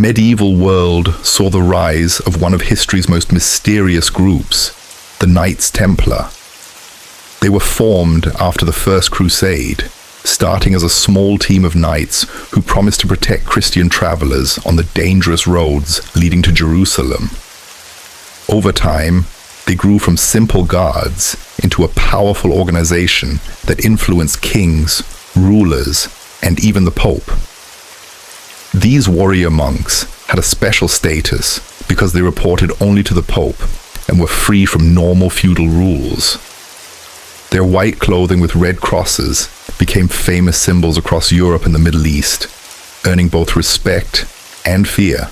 medieval world saw the rise of one of history's most mysterious groups, the Knights Templar. They were formed after the First Crusade, starting as a small team of knights who promised to protect Christian travelers on the dangerous roads leading to Jerusalem. Over time, they grew from simple guards into a powerful organization that influenced kings, rulers, and even the Pope. These warrior monks had a special status because they reported only to the Pope and were free from normal feudal rules. Their white clothing with red crosses became famous symbols across Europe and the Middle East, earning both respect and fear.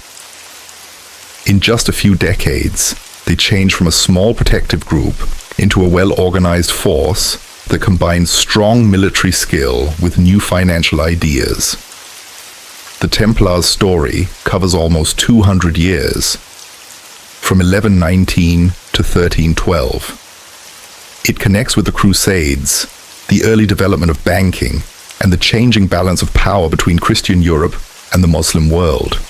In just a few decades, they changed from a small protective group into a well-organized force that combined strong military skill with new financial ideas. The Templars' story covers almost 200 years, from 1119 to 1312. It connects with the Crusades, the early development of banking, and the changing balance of power between Christian Europe and the Muslim world.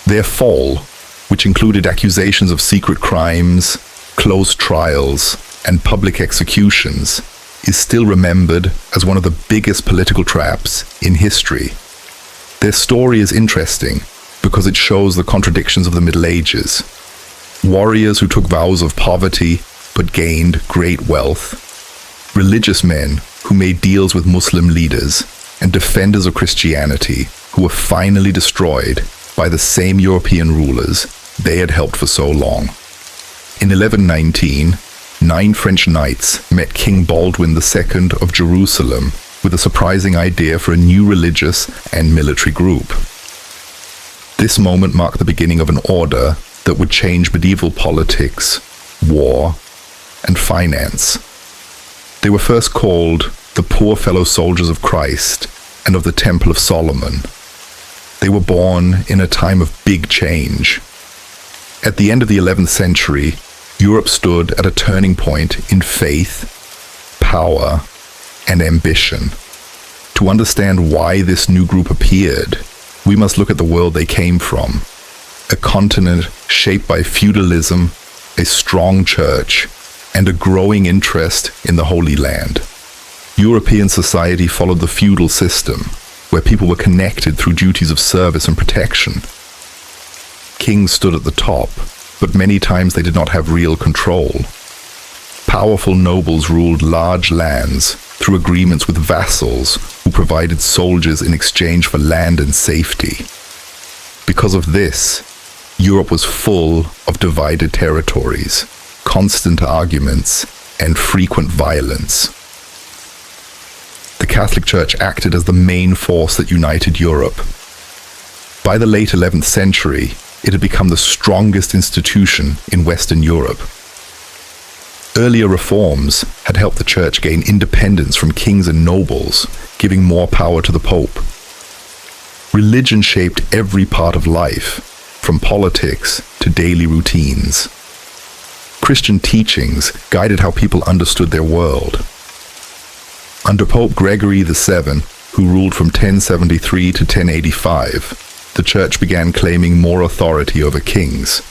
Their fall, which included accusations of secret crimes, closed trials, and public executions, is still remembered as one of the biggest political traps in history. Their story is interesting because it shows the contradictions of the Middle Ages. Warriors who took vows of poverty but gained great wealth, religious men who made deals with Muslim leaders, and defenders of Christianity who were finally destroyed by the same European rulers they had helped for so long. In 1119, 9 French knights met King Baldwin II of Jerusalem with a surprising idea for a new religious and military group. This moment marked the beginning of an order that would change medieval politics, war, and finance. They were first called the Poor Fellow Soldiers of Christ and of the Temple of Solomon. They were born in a time of big change. At the end of the 11th century, Europe stood at a turning point in faith, power, and ambition. To understand why this new group appeared, we must look at the world they came from. A continent shaped by feudalism, a strong church, and a growing interest in the Holy Land. European society followed the feudal system, where people were connected through duties of service and protection. Kings stood at the top, but many times they did not have real control. Powerful nobles ruled large lands through agreements with vassals who provided soldiers in exchange for land and safety. Because of this, Europe was full of divided territories, constant arguments, and frequent violence. The Catholic Church acted as the main force that united Europe. By the late 11th century, it had become the strongest institution in Western Europe. Earlier reforms had helped the Church gain independence from kings and nobles, giving more power to the Pope. Religion shaped every part of life, from politics to daily routines. Christian teachings guided how people understood their world. Under Pope Gregory VII, who ruled from 1073 to 1085, the Church began claiming more authority over kings.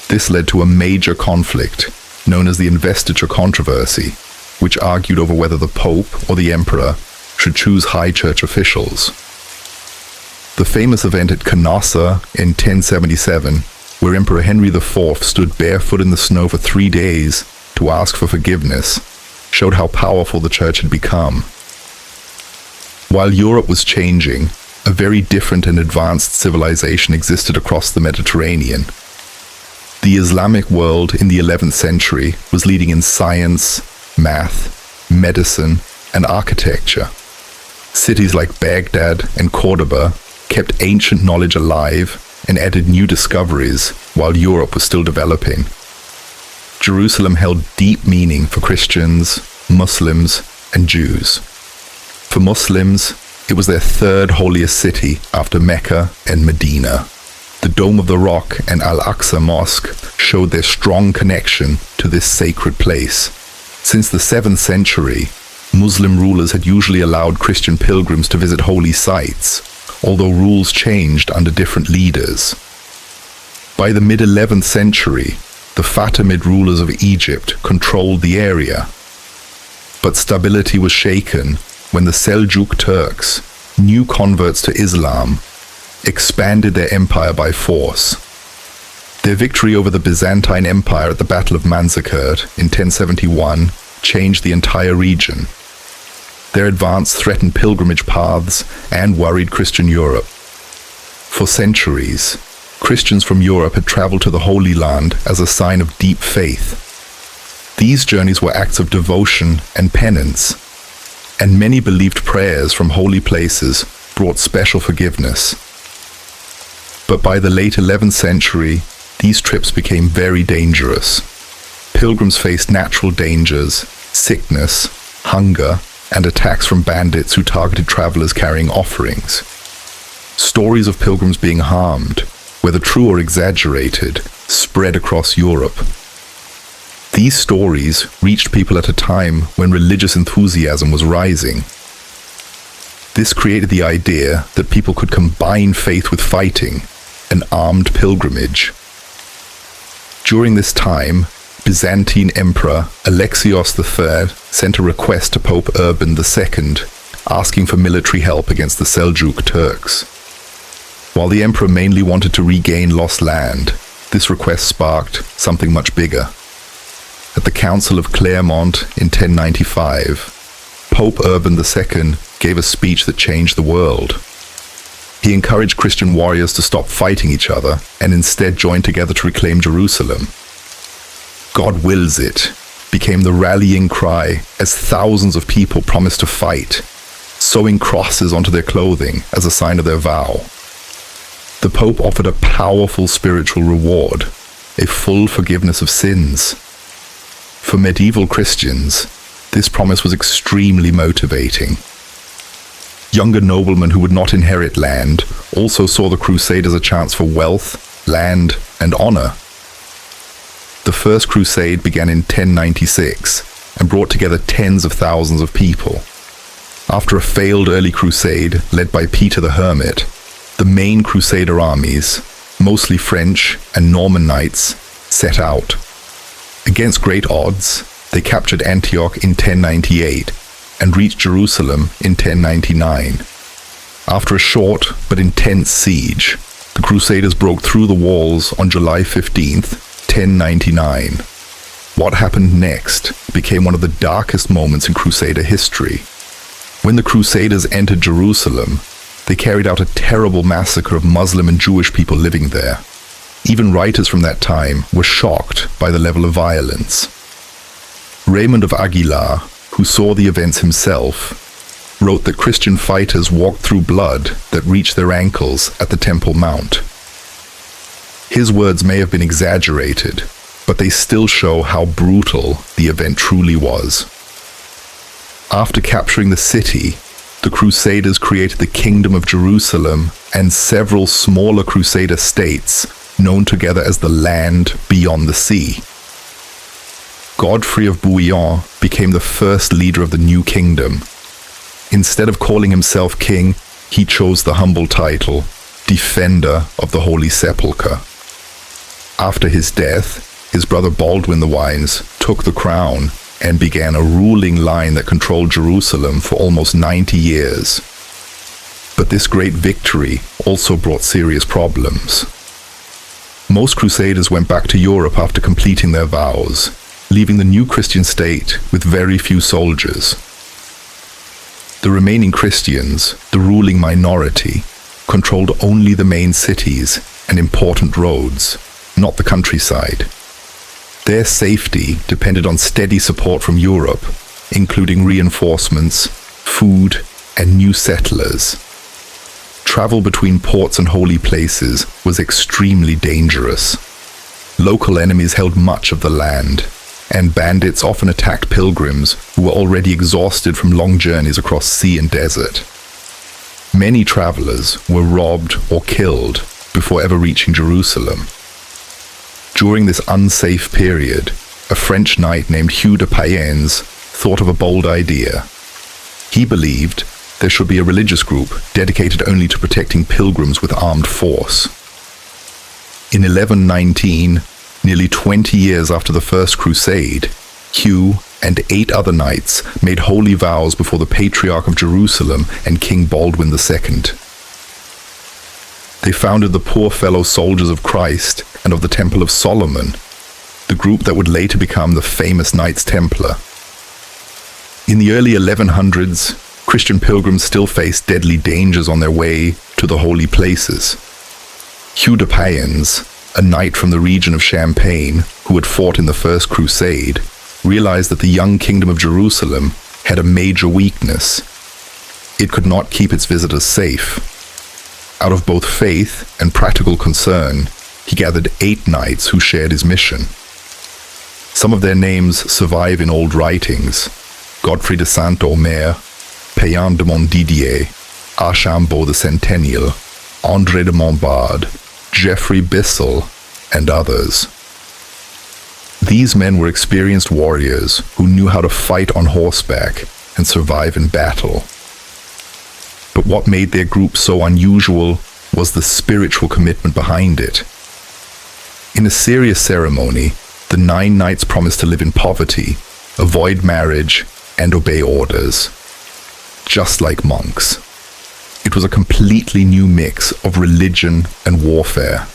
This led to a major conflict, known as the investiture controversy, which argued over whether the Pope or the Emperor should choose high church officials. The famous event at Canossa in 1077, where Emperor Henry IV stood barefoot in the snow for 3 days to ask for forgiveness, showed how powerful the Church had become. While Europe was changing, a very different and advanced civilization existed across the Mediterranean. The Islamic world in the 11th century was leading in science, math, medicine, and architecture. Cities like Baghdad and Cordoba kept ancient knowledge alive and added new discoveries while Europe was still developing. Jerusalem held deep meaning for Christians, Muslims, and Jews. For Muslims, it was their third holiest city after Mecca and Medina. The Dome of the Rock and Al-Aqsa Mosque showed their strong connection to this sacred place. Since the 7th century, Muslim rulers had usually allowed Christian pilgrims to visit holy sites, although rules changed under different leaders. By the mid-11th century, the Fatimid rulers of Egypt controlled the area. But stability was shaken when the Seljuk Turks, new converts to Islam, expanded their empire by force. Their victory over the Byzantine Empire at the Battle of Manzikert in 1071 changed the entire region. Their advance threatened pilgrimage paths and worried Christian Europe. For centuries, Christians from Europe had traveled to the Holy Land as a sign of deep faith. These journeys were acts of devotion and penance, and many believed prayers from holy places brought special forgiveness. But by the late 11th century, these trips became very dangerous. Pilgrims faced natural dangers, sickness, hunger, and attacks from bandits who targeted travelers carrying offerings. Stories of pilgrims being harmed, whether true or exaggerated, spread across Europe. These stories reached people at a time when religious enthusiasm was rising. This created the idea that people could combine faith with fighting, an armed pilgrimage. During this time, Byzantine Emperor Alexios III sent a request to Pope Urban II, asking for military help against the Seljuk Turks. While the emperor mainly wanted to regain lost land, this request sparked something much bigger. At the Council of Clermont in 1095, Pope Urban II gave a speech that changed the world. He encouraged Christian warriors to stop fighting each other and instead join together to reclaim Jerusalem. "God wills it" became the rallying cry as thousands of people promised to fight, sewing crosses onto their clothing as a sign of their vow. The Pope offered a powerful spiritual reward, a full forgiveness of sins. For medieval Christians, this promise was extremely motivating. Younger noblemen who would not inherit land also saw the crusade as a chance for wealth, land, and honor. The First Crusade began in 1096 and brought together tens of thousands of people. After a failed early crusade led by Peter the Hermit, the main Crusader armies, mostly French and Norman knights, set out. Against great odds, they captured Antioch in 1098 and reached Jerusalem in 1099. After a short but intense siege, the Crusaders broke through the walls on July 15th, 1099. What happened next became one of the darkest moments in Crusader history. When the Crusaders entered Jerusalem, they carried out a terrible massacre of Muslim and Jewish people living there. Even writers from that time were shocked by the level of violence. Raymond of Aguilar, who saw the events himself, wrote that Christian fighters walked through blood that reached their ankles at the Temple Mount. His words may have been exaggerated, but they still show how brutal the event truly was. After capturing the city, the Crusaders created the Kingdom of Jerusalem and several smaller Crusader states known together as the Land Beyond the Sea. Godfrey of Bouillon became the first leader of the new kingdom. Instead of calling himself king, he chose the humble title, Defender of the Holy Sepulchre. After his death, his brother Baldwin the Wise took the crown and began a ruling line that controlled Jerusalem for almost 90 years. But this great victory also brought serious problems. Most Crusaders went back to Europe after completing their vows, leaving the new Christian state with very few soldiers. The remaining Christians, the ruling minority, controlled only the main cities and important roads, not the countryside. Their safety depended on steady support from Europe, including reinforcements, food, and new settlers. Travel between ports and holy places was extremely dangerous. Local enemies held much of the land, and bandits often attacked pilgrims who were already exhausted from long journeys across sea and desert. Many travelers were robbed or killed before ever reaching Jerusalem. During this unsafe period, a French knight named Hugh de Payens thought of a bold idea. He believed there should be a religious group dedicated only to protecting pilgrims with armed force. In 1119, nearly 20 years after the First Crusade, Hugh and 8 other knights made holy vows before the Patriarch of Jerusalem and King Baldwin II. They founded the Poor Fellow Soldiers of Christ and of the Temple of Solomon, the group that would later become the famous Knights Templar. In the early 1100s, Christian pilgrims still faced deadly dangers on their way to the holy places. Hugh de Payens, a knight from the region of Champagne who had fought in the First Crusade, realized that the young kingdom of Jerusalem had a major weakness. It could not keep its visitors safe. Out of both faith and practical concern, he gathered 8 knights who shared his mission. Some of their names survive in old writings: Godfrey de Saint-Omer, Payan de Montdidier, Archambault the Centennial, André de Montbard, Geoffrey Bissell, and others. These men were experienced warriors who knew how to fight on horseback and survive in battle. But what made their group so unusual was the spiritual commitment behind it. In a serious ceremony, the 9 knights promised to live in poverty, avoid marriage, and obey orders. Just like monks. It was a completely new mix of religion and warfare.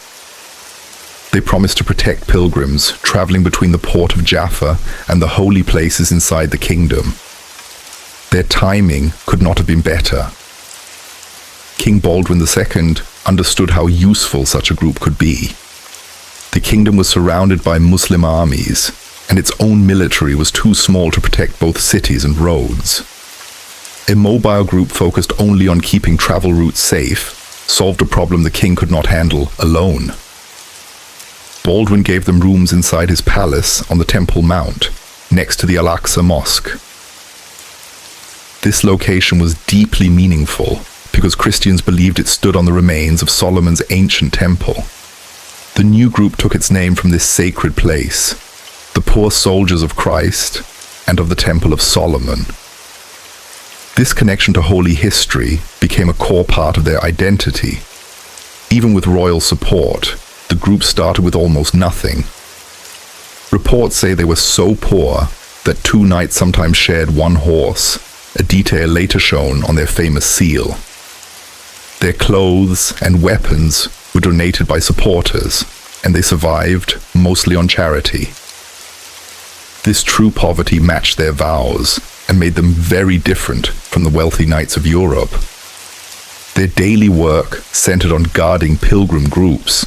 They promised to protect pilgrims traveling between the port of Jaffa and the holy places inside the kingdom. Their timing could not have been better. King Baldwin II understood how useful such a group could be. The kingdom was surrounded by Muslim armies, and its own military was too small to protect both cities and roads. A mobile group focused only on keeping travel routes safe solved a problem the king could not handle alone. Baldwin gave them rooms inside his palace on the Temple Mount, next to the Al-Aqsa Mosque. This location was deeply meaningful because Christians believed it stood on the remains of Solomon's ancient temple. The new group took its name from this sacred place, the Poor Soldiers of Christ and of the Temple of Solomon. This connection to holy history became a core part of their identity. Even with royal support, the group started with almost nothing. Reports say they were so poor that 2 knights sometimes shared one horse, a detail later shown on their famous seal. Their clothes and weapons were donated by supporters, and they survived mostly on charity. This true poverty matched their vows and made them very different from the wealthy knights of Europe. Their daily work centered on guarding pilgrim groups.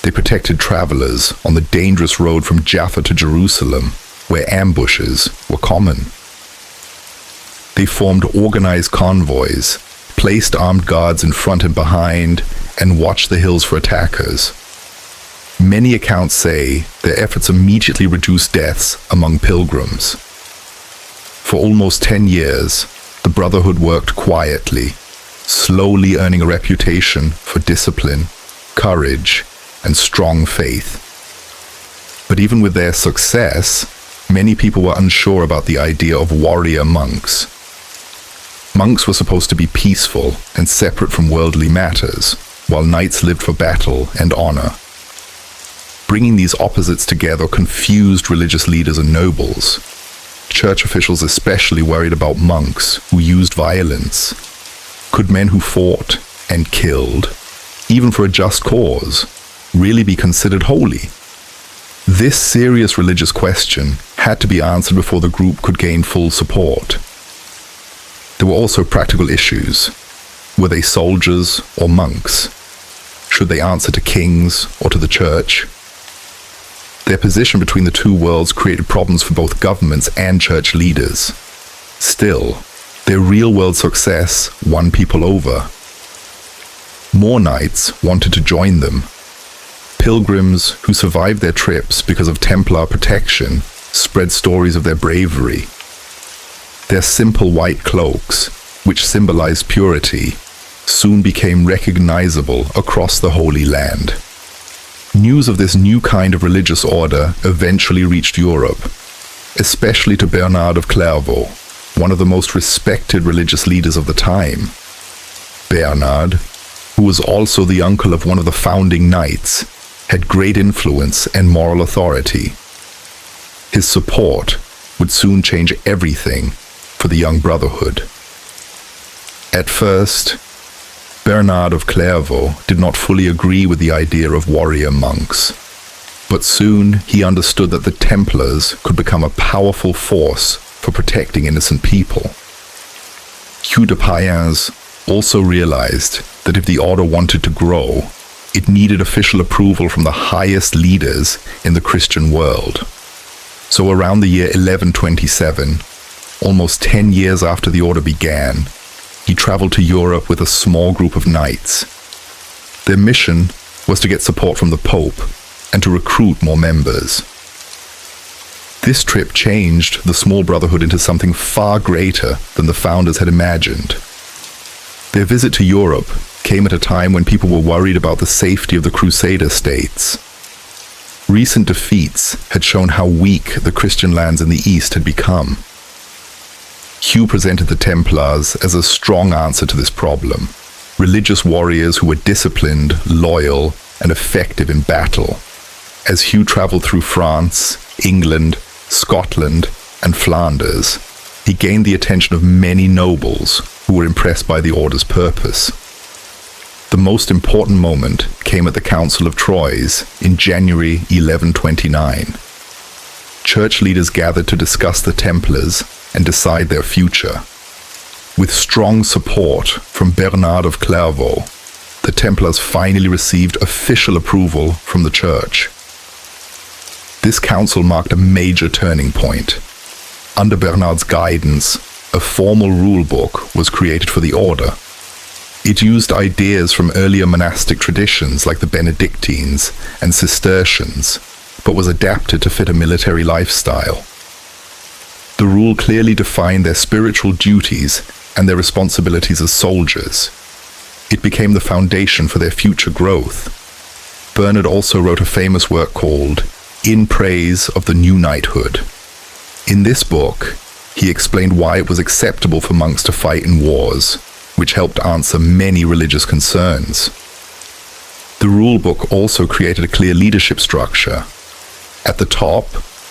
They protected travelers on the dangerous road from Jaffa to Jerusalem, where ambushes were common. They formed organized convoys, placed armed guards in front and behind, and watched the hills for attackers. Many accounts say their efforts immediately reduced deaths among pilgrims. For almost 10 years, the Brotherhood worked quietly, slowly earning a reputation for discipline, courage, and strong faith. But even with their success, many people were unsure about the idea of warrior monks. Monks were supposed to be peaceful and separate from worldly matters, while knights lived for battle and honor. Bringing these opposites together confused religious leaders and nobles. Church officials especially worried about monks who used violence. Could men who fought and killed, even for a just cause, really be considered holy? This serious religious question had to be answered before the group could gain full support. There were also practical issues. Were they soldiers or monks? Should they answer to kings or to the church? Their position between the two worlds created problems for both governments and church leaders. Still, their real-world success won people over. More knights wanted to join them. Pilgrims who survived their trips because of Templar protection spread stories of their bravery. Their simple white cloaks, which symbolized purity, soon became recognizable across the Holy Land. News of this new kind of religious order eventually reached Europe, especially to Bernard of Clairvaux, one of the most respected religious leaders of the time. Bernard, who was also the uncle of one of the founding knights, had great influence and moral authority. His support would soon change everything for the young brotherhood. At first, Bernard of Clairvaux did not fully agree with the idea of warrior monks, but soon he understood that the Templars could become a powerful force for protecting innocent people. Hugh de Payens also realized that if the order wanted to grow, it needed official approval from the highest leaders in the Christian world. So around the year 1127, almost 10 years after the order began, he traveled to Europe with a small group of knights. Their mission was to get support from the Pope and to recruit more members. This trip changed the small brotherhood into something far greater than the founders had imagined. Their visit to Europe came at a time when people were worried about the safety of the Crusader states. Recent defeats had shown how weak the Christian lands in the East had become. Hugh presented the Templars as a strong answer to this problem, religious warriors who were disciplined, loyal, and effective in battle. As Hugh traveled through France, England, Scotland, and Flanders, he gained the attention of many nobles who were impressed by the order's purpose. The most important moment came at the Council of Troyes in January 1129. Church leaders gathered to discuss the Templars and decide their future. With strong support from Bernard of Clairvaux, the Templars finally received official approval from the Church. This council marked a major turning point. Under Bernard's guidance, a formal rule book was created for the order. It used ideas from earlier monastic traditions like the Benedictines and Cistercians, but was adapted to fit a military lifestyle. The rule clearly defined their spiritual duties and their responsibilities as soldiers. It became the foundation for their future growth. Bernard also wrote a famous work called In Praise of the New Knighthood. In this book, he explained why it was acceptable for monks to fight in wars, which helped answer many religious concerns. The rule book also created a clear leadership structure. At the top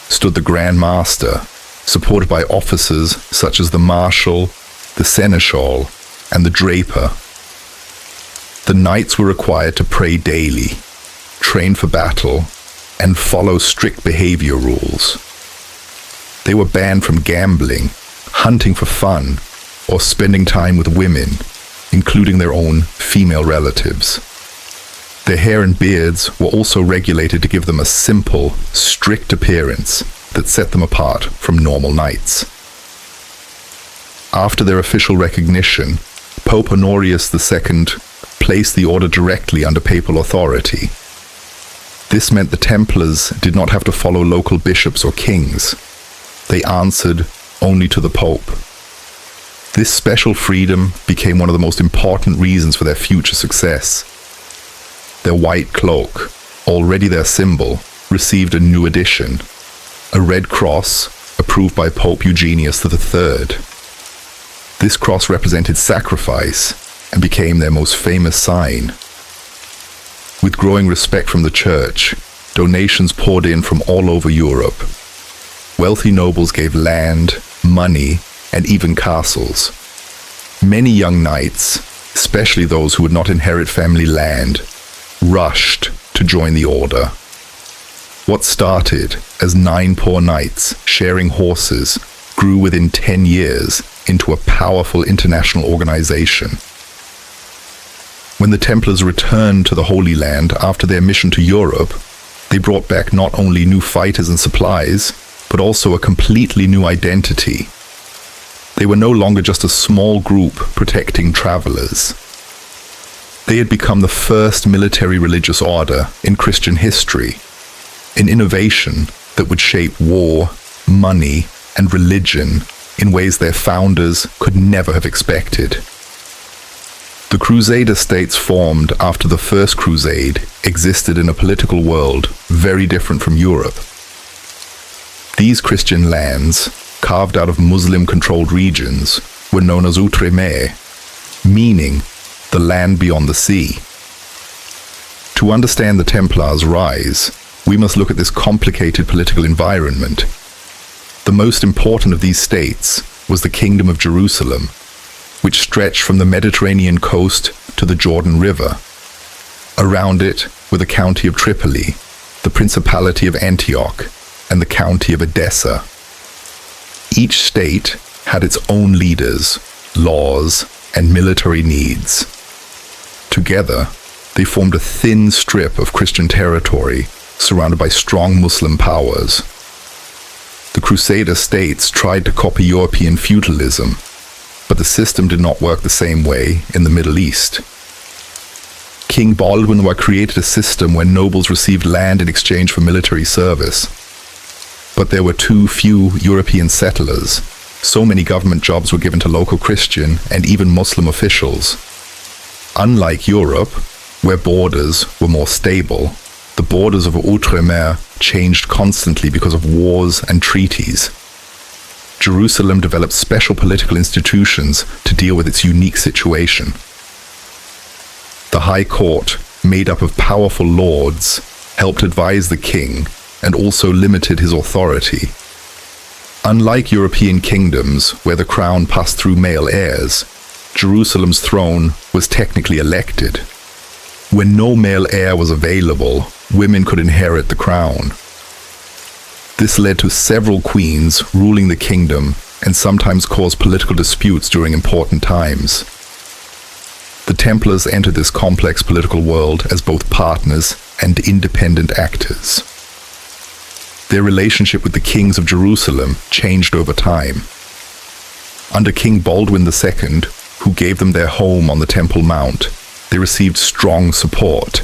stood the Grand Master, supported by officers such as the Marshal, the Seneschal, and the Draper. The knights were required to pray daily, train for battle, and follow strict behavior rules. They were banned from gambling, hunting for fun, or spending time with women, including their own female relatives. Their hair and beards were also regulated to give them a simple, strict appearance that set them apart from normal knights. After their official recognition, Pope Honorius II placed the order directly under papal authority. This meant the Templars did not have to follow local bishops or kings. They answered only to the Pope. This special freedom became one of the most important reasons for their future success. Their white cloak, already their symbol, received a new addition, a red cross approved by Pope Eugenius III. This cross represented sacrifice and became their most famous sign. With growing respect from the Church, donations poured in from all over Europe. Wealthy nobles gave land, money, and even castles. Many young knights, especially those who would not inherit family land, rushed to join the order. What started as 9 poor knights sharing horses grew within 10 years into a powerful international organization. When the Templars returned to the Holy Land after their mission to Europe, they brought back not only new fighters and supplies, but also a completely new identity. They were no longer just a small group protecting travelers. They had become the first military religious order in Christian history, an innovation that would shape war, money, and religion in ways their founders could never have expected. The Crusader states formed after the First Crusade existed in a political world very different from Europe. These Christian lands, carved out of Muslim-controlled regions, were known as Outremer, meaning the land beyond the sea. To understand the Templars' rise, we must look at this complicated political environment. The most important of these states was the Kingdom of Jerusalem, which stretched from the Mediterranean coast to the Jordan River. Around it were the county of Tripoli, the Principality of Antioch, and the county of Edessa. Each state had its own leaders, laws, and military needs. Together, they formed a thin strip of Christian territory surrounded by strong Muslim powers. The Crusader states tried to copy European feudalism, but the system did not work the same way in the Middle East. King Baldwin created a system where nobles received land in exchange for military service. But there were too few European settlers. So many government jobs were given to local Christian and even Muslim officials. Unlike Europe, where borders were more stable, the borders of Outremer changed constantly because of wars and treaties. Jerusalem developed special political institutions to deal with its unique situation. The High Court, made up of powerful lords, helped advise the king and also limited his authority. Unlike European kingdoms, where the crown passed through male heirs, Jerusalem's throne was technically elected. When no male heir was available, women could inherit the crown. This led to several queens ruling the kingdom and sometimes caused political disputes during important times. The Templars entered this complex political world as both partners and independent actors. Their relationship with the kings of Jerusalem changed over time. Under King Baldwin II, who gave them their home on the Temple Mount, they received strong support.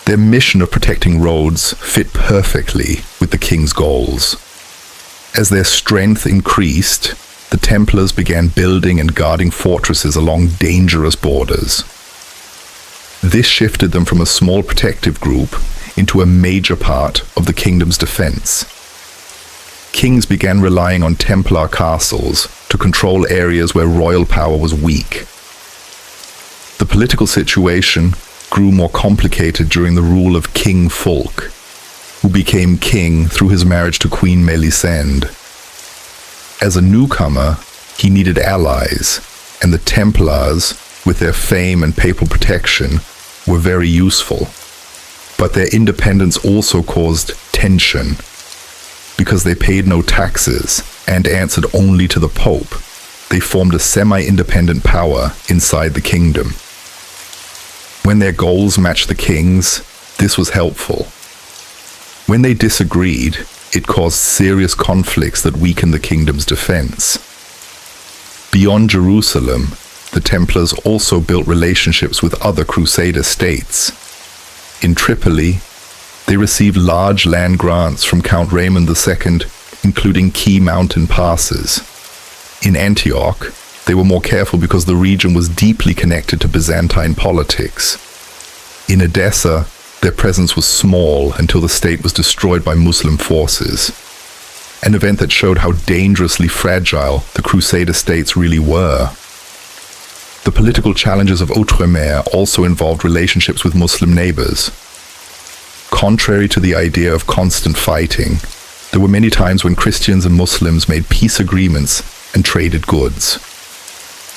Their mission of protecting roads fit perfectly with the king's goals. As their strength increased, the Templars began building and guarding fortresses along dangerous borders. This shifted them from a small protective group into a major part of the kingdom's defense. Kings began relying on Templar castles to control areas where royal power was weak. The political situation grew more complicated during the rule of King Fulk, who became king through his marriage to Queen Melisende. As a newcomer, he needed allies, and the Templars, with their fame and papal protection, were very useful. But their independence also caused tension. Because they paid no taxes and answered only to the Pope, they formed a semi-independent power inside the kingdom. When their goals matched the king's, this was helpful. When they disagreed, it caused serious conflicts that weakened the kingdom's defense. Beyond Jerusalem, the Templars also built relationships with other Crusader states. In Tripoli, they received large land grants from Count Raymond II, including key mountain passes. In Antioch, they were more careful because the region was deeply connected to Byzantine politics. In Edessa, their presence was small until the state was destroyed by Muslim forces, an event that showed how dangerously fragile the Crusader states really were. The political challenges of Outremer also involved relationships with Muslim neighbors. Contrary to the idea of constant fighting, there were many times when Christians and Muslims made peace agreements and traded goods.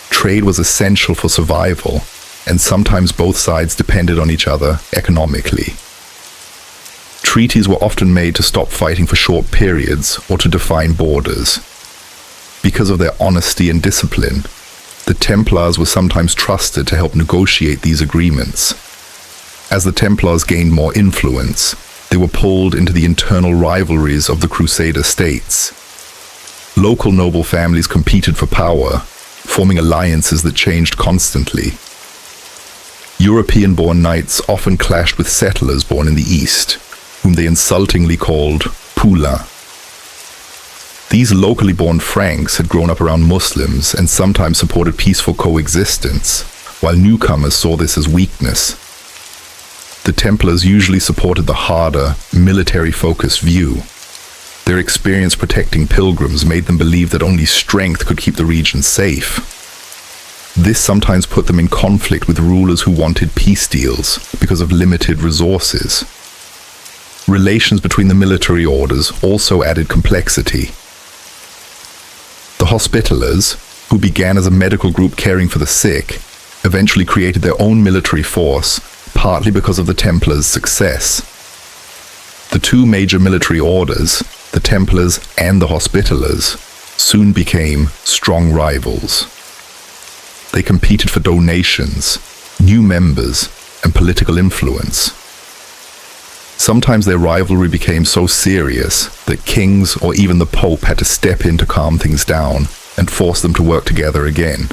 Trade was essential for survival, and sometimes both sides depended on each other economically. Treaties were often made to stop fighting for short periods or to define borders. Because of their honesty and discipline, the Templars were sometimes trusted to help negotiate these agreements. As the Templars gained more influence, they were pulled into the internal rivalries of the Crusader states. Local noble families competed for power, forming alliances that changed constantly. European-born knights often clashed with settlers born in the East, whom they insultingly called poulains. These locally born Franks had grown up around Muslims and sometimes supported peaceful coexistence, while newcomers saw this as weakness. The Templars usually supported the harder, military-focused view. Their experience protecting pilgrims made them believe that only strength could keep the region safe. This sometimes put them in conflict with rulers who wanted peace deals because of limited resources. Relations between the military orders also added complexity. The Hospitallers, who began as a medical group caring for the sick, eventually created their own military force, partly because of the Templars' success. The two major military orders, the Templars and the Hospitallers, soon became strong rivals. They competed for donations, new members, and political influence. Sometimes their rivalry became so serious that kings or even the Pope had to step in to calm things down and force them to work together again.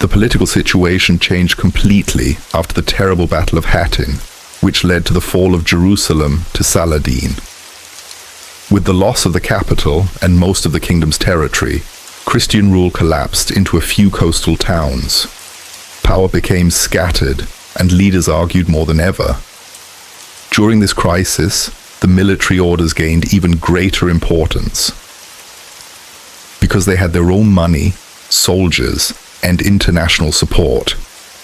The political situation changed completely after the terrible Battle of Hattin, which led to the fall of Jerusalem to Saladin. With the loss of the capital and most of the kingdom's territory, Christian rule collapsed into a few coastal towns. Power became scattered, and leaders argued more than ever. During this crisis, the military orders gained even greater importance. Because they had their own money, soldiers, and international support,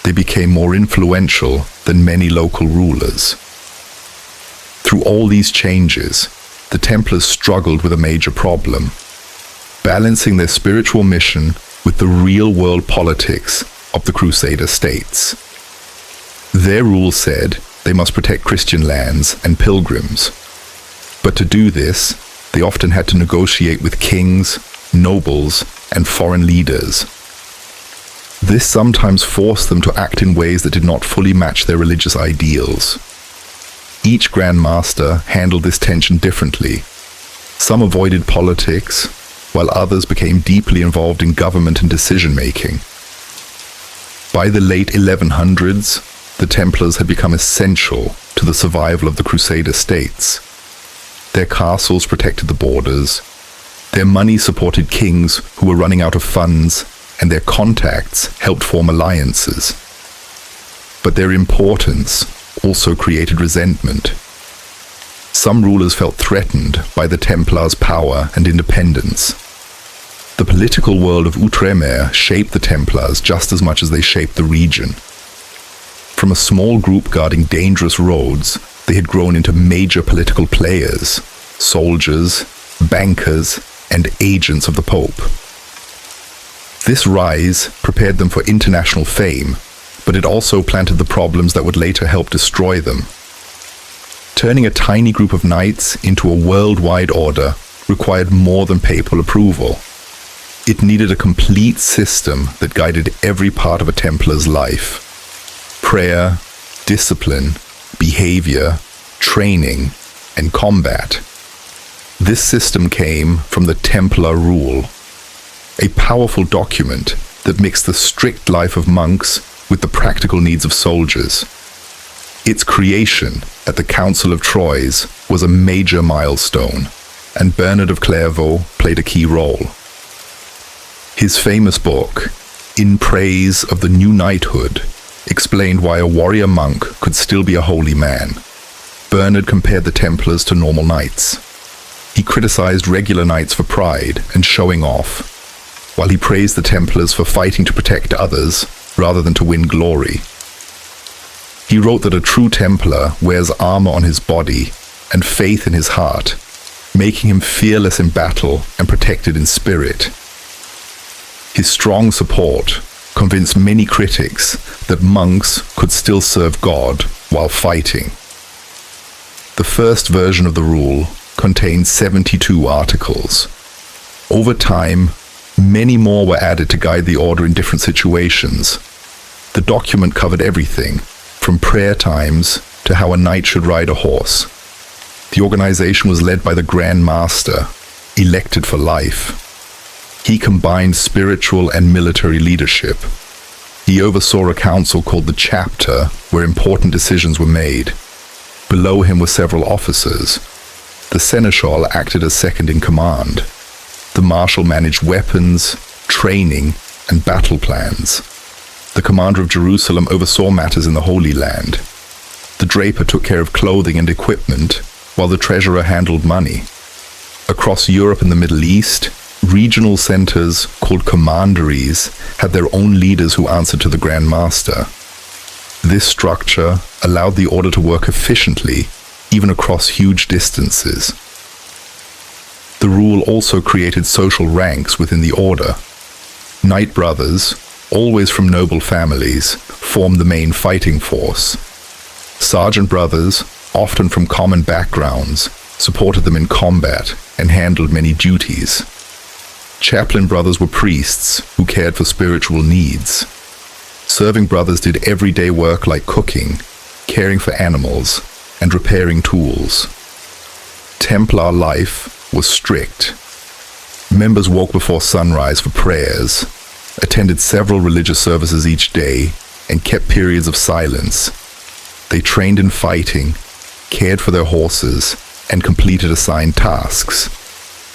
they became more influential than many local rulers. Through all these changes, the Templars struggled with a major problem: balancing their spiritual mission with the real-world politics of the Crusader states. Their rule said they must protect Christian lands and pilgrims. But to do this, they often had to negotiate with kings, nobles, and foreign leaders. This sometimes forced them to act in ways that did not fully match their religious ideals. Each Grand Master handled this tension differently. Some avoided politics, while others became deeply involved in government and decision-making. By the late 1100s, the Templars had become essential to the survival of the Crusader states. Their castles protected the borders, their money supported kings who were running out of funds, and their contacts helped form alliances. But their importance also created resentment. Some rulers felt threatened by the Templars' power and independence. The political world of Outremer shaped the Templars just as much as they shaped the region. From a small group guarding dangerous roads, they had grown into major political players, soldiers, bankers, and agents of the Pope. This rise prepared them for international fame, but it also planted the problems that would later help destroy them. Turning a tiny group of knights into a worldwide order required more than papal approval. It needed a complete system that guided every part of a Templar's life: prayer, discipline, behavior, training, and combat. This system came from the Templar Rule, a powerful document that mixed the strict life of monks with the practical needs of soldiers. Its creation at the Council of Troyes was a major milestone, and Bernard of Clairvaux played a key role. His famous book, In Praise of the New Knighthood, explained why a warrior monk could still be a holy man. Bernard compared the Templars to normal knights. He criticized regular knights for pride and showing off, while he praised the Templars for fighting to protect others rather than to win glory. He wrote that a true Templar wears armor on his body and faith in his heart, making him fearless in battle and protected in spirit. His strong support convinced many critics that monks could still serve God while fighting. The first version of the rule contained 72 articles. Over time, many more were added to guide the order in different situations. The document covered everything, from prayer times to how a knight should ride a horse. The organization was led by the Grand Master, elected for life. He combined spiritual and military leadership. He oversaw a council called the Chapter, where important decisions were made. Below him were several officers. The seneschal acted as second in command. The marshal managed weapons, training, and battle plans. The commander of Jerusalem oversaw matters in the Holy Land. The draper took care of clothing and equipment, while the treasurer handled money. Across Europe and the Middle East, regional centers called commanderies had their own leaders who answered to the Grand Master. This structure allowed the order to work efficiently, even across huge distances. The rule also created social ranks within the order. Knight brothers, always from noble families, formed the main fighting force. Sergeant brothers, often from common backgrounds, supported them in combat and handled many duties. Chaplain brothers were priests who cared for spiritual needs. Serving brothers did everyday work like cooking, caring for animals, and repairing tools. Templar life was strict. Members woke before sunrise for prayers, attended several religious services each day, and kept periods of silence. They trained in fighting, cared for their horses, and completed assigned tasks.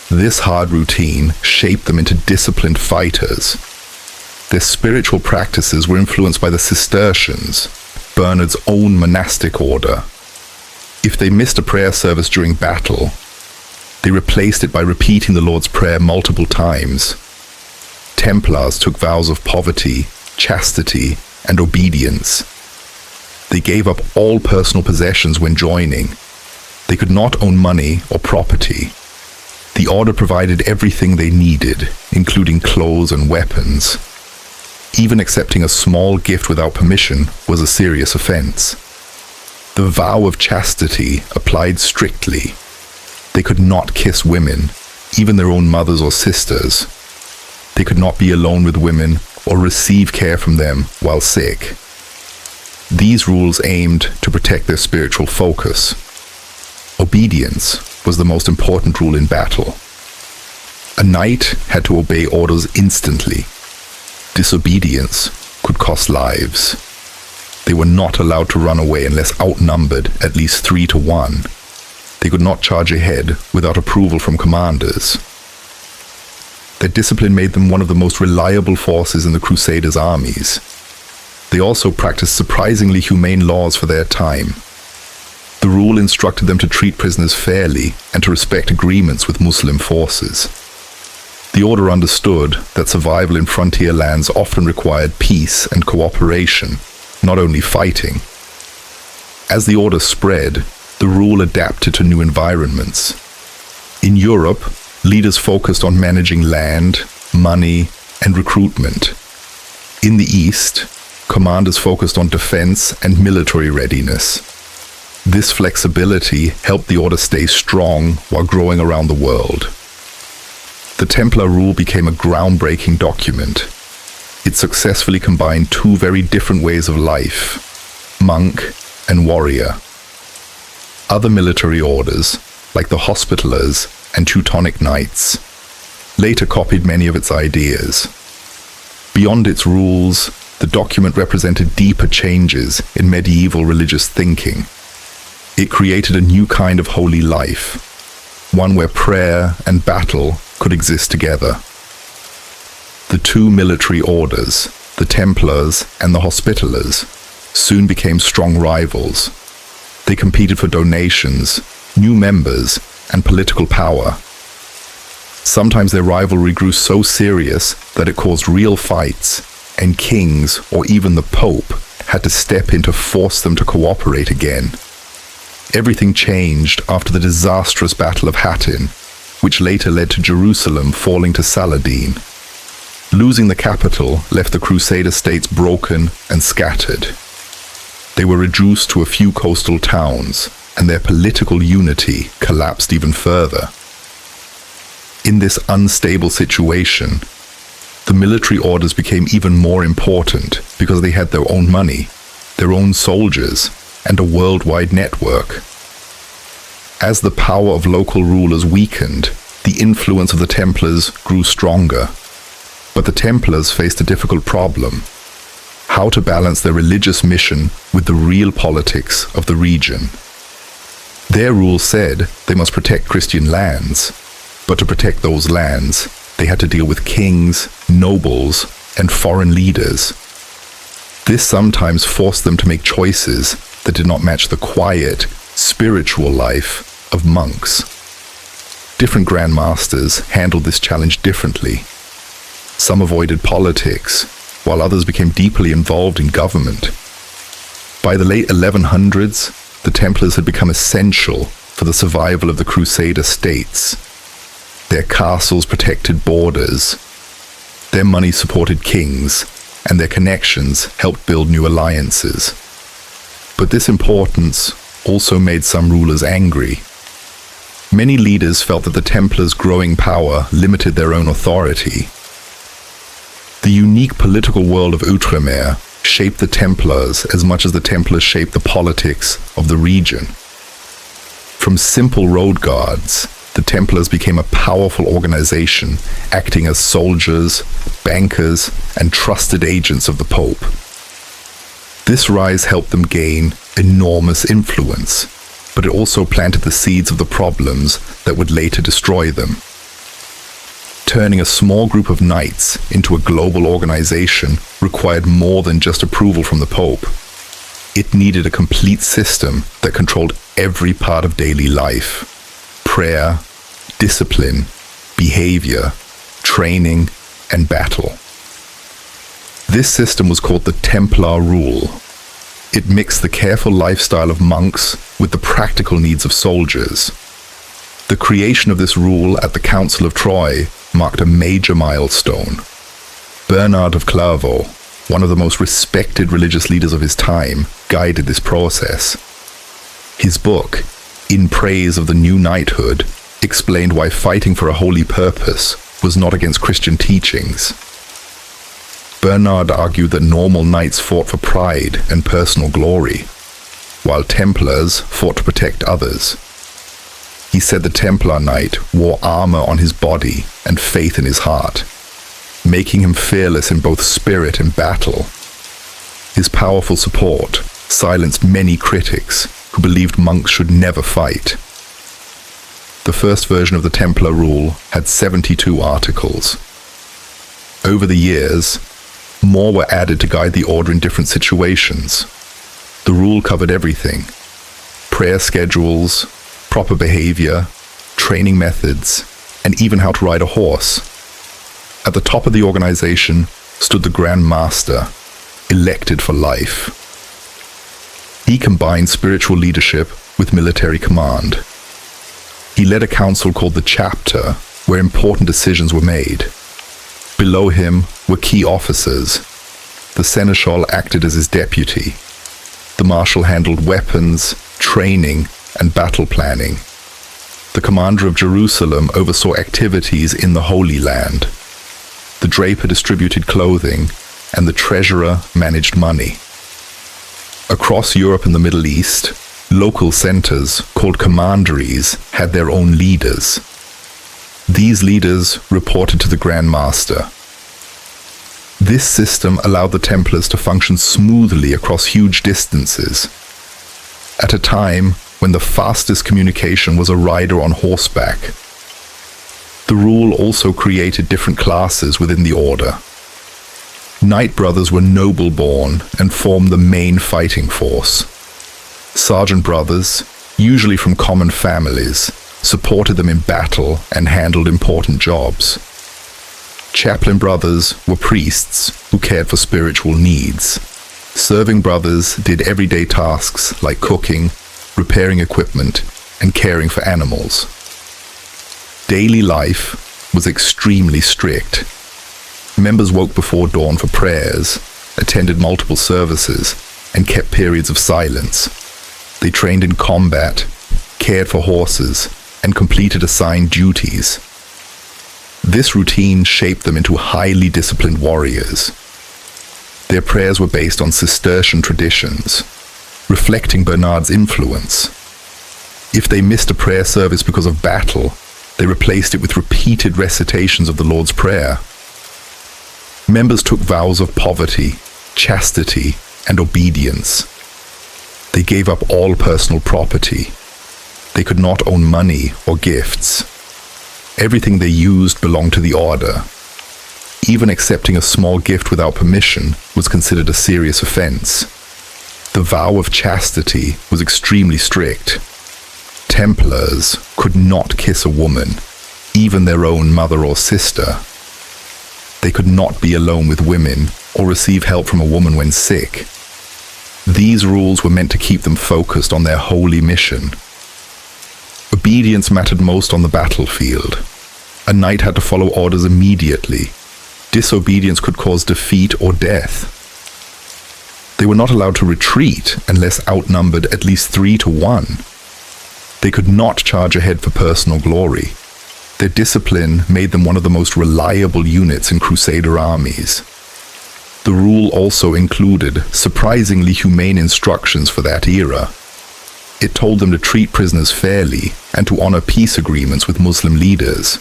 This hard routine shaped them into disciplined fighters. Their spiritual practices were influenced by the Cistercians, Bernard's own monastic order. If they missed a prayer service during battle, they replaced it by repeating the Lord's Prayer multiple times. Templars took vows of poverty, chastity, and obedience. They gave up all personal possessions when joining. They could not own money or property. The order provided everything they needed, including clothes and weapons. Even accepting a small gift without permission was a serious offense. The vow of chastity applied strictly. They could not kiss women, even their own mothers or sisters. They could not be alone with women or receive care from them while sick. These rules aimed to protect their spiritual focus. Obedience was the most important rule in battle. A knight had to obey orders instantly. Disobedience could cost lives. They were not allowed to run away unless outnumbered at least 3-1. They could not charge ahead without approval from commanders. Their discipline made them one of the most reliable forces in the Crusaders' armies. They also practiced surprisingly humane laws for their time. The rule instructed them to treat prisoners fairly and to respect agreements with Muslim forces. The order understood that survival in frontier lands often required peace and cooperation, not only fighting. As the order spread, the rule adapted to new environments. In Europe, leaders focused on managing land, money, and recruitment. In the East, commanders focused on defense and military readiness. This flexibility helped the order stay strong while growing around the world. The Templar rule became a groundbreaking document. It successfully combined two very different ways of life, monk and warrior. Other military orders, like the Hospitallers and Teutonic Knights, later copied many of its ideas. Beyond its rules, the document represented deeper changes in medieval religious thinking. It created a new kind of holy life, one where prayer and battle could exist together. The two military orders, the Templars and the Hospitallers, soon became strong rivals. They competed for donations, new members, and political power. Sometimes their rivalry grew so serious that it caused real fights, and kings, or even the Pope, had to step in to force them to cooperate again. Everything changed after the disastrous Battle of Hattin, which later led to Jerusalem falling to Saladin. Losing the capital left the Crusader states broken and scattered. They were reduced to a few coastal towns, and their political unity collapsed even further. In this unstable situation, the military orders became even more important because they had their own money, their own soldiers, and a worldwide network. As the power of local rulers weakened, the influence of the Templars grew stronger. But the Templars faced a difficult problem: how to balance their religious mission with the real politics of the region. Their rule said they must protect Christian lands, but to protect those lands, they had to deal with kings, nobles, and foreign leaders. This sometimes forced them to make choices that did not match the quiet, spiritual life of monks. Different Grand Masters handled this challenge differently. Some avoided politics, while others became deeply involved in government. By the late 1100s, the Templars had become essential for the survival of the Crusader states. Their castles protected borders, their money supported kings, and their connections helped build new alliances. But this importance also made some rulers angry. Many leaders felt that the Templars' growing power limited their own authority. The unique political world of Outremer shaped the Templars as much as the Templars shaped the politics of the region. From simple road guards, the Templars became a powerful organization, acting as soldiers, bankers, and trusted agents of the Pope. This rise helped them gain enormous influence, but it also planted the seeds of the problems that would later destroy them. Turning a small group of knights into a global organization required more than just approval from the Pope. It needed a complete system that controlled every part of daily life: prayer, discipline, behavior, training, and battle. This system was called the Templar rule. It mixed the careful lifestyle of monks with the practical needs of soldiers. The creation of this rule at the Council of Troy marked a major milestone. Bernard of Clairvaux, one of the most respected religious leaders of his time, guided this process. His book, In Praise of the New Knighthood, explained why fighting for a holy purpose was not against Christian teachings. Bernard argued that normal knights fought for pride and personal glory, while Templars fought to protect others. He said the Templar knight wore armor on his body and faith in his heart, making him fearless in both spirit and battle. His powerful support silenced many critics who believed monks should never fight. The first version of the Templar rule had 72 articles. Over the years, more were added to guide the order in different situations. The rule covered everything: prayer schedules, proper behavior, training methods, and even how to ride a horse. At the top of the organization stood the Grand Master, elected for life. He combined spiritual leadership with military command. He led a council called the Chapter, where important decisions were made. Below him were key officers. The Seneschal acted as his deputy. The Marshal handled weapons, training, and battle planning. The commander of Jerusalem oversaw activities in the Holy Land. The draper distributed clothing, and the treasurer managed money. Across Europe and the Middle East, local centers, called commanderies, had their own leaders. These leaders reported to the Grand Master. This system allowed the Templars to function smoothly across huge distances. At a time when the fastest communication was a rider on horseback. The rule also created different classes within the order. Knight brothers were noble-born and formed the main fighting force. Sergeant brothers, usually from common families, supported them in battle and handled important jobs. Chaplain brothers were priests who cared for spiritual needs. Serving brothers did everyday tasks like cooking, repairing equipment, and caring for animals. Daily life was extremely strict. Members woke before dawn for prayers, attended multiple services, and kept periods of silence. They trained in combat, cared for horses, and completed assigned duties. This routine shaped them into highly disciplined warriors. Their prayers were based on Cistercian traditions, reflecting Bernard's influence. If they missed a prayer service because of battle, they replaced it with repeated recitations of the Lord's Prayer. Members took vows of poverty, chastity, and obedience. They gave up all personal property. They could not own money or gifts. Everything they used belonged to the order. Even accepting a small gift without permission was considered a serious offense. The vow of chastity was extremely strict. Templars could not kiss a woman, even their own mother or sister. They could not be alone with women or receive help from a woman when sick. These rules were meant to keep them focused on their holy mission. Obedience mattered most on the battlefield. A knight had to follow orders immediately. Disobedience could cause defeat or death. They were not allowed to retreat unless outnumbered at least 3-1. They could not charge ahead for personal glory. Their discipline made them one of the most reliable units in Crusader armies. The rule also included surprisingly humane instructions for that era. It told them to treat prisoners fairly and to honor peace agreements with Muslim leaders.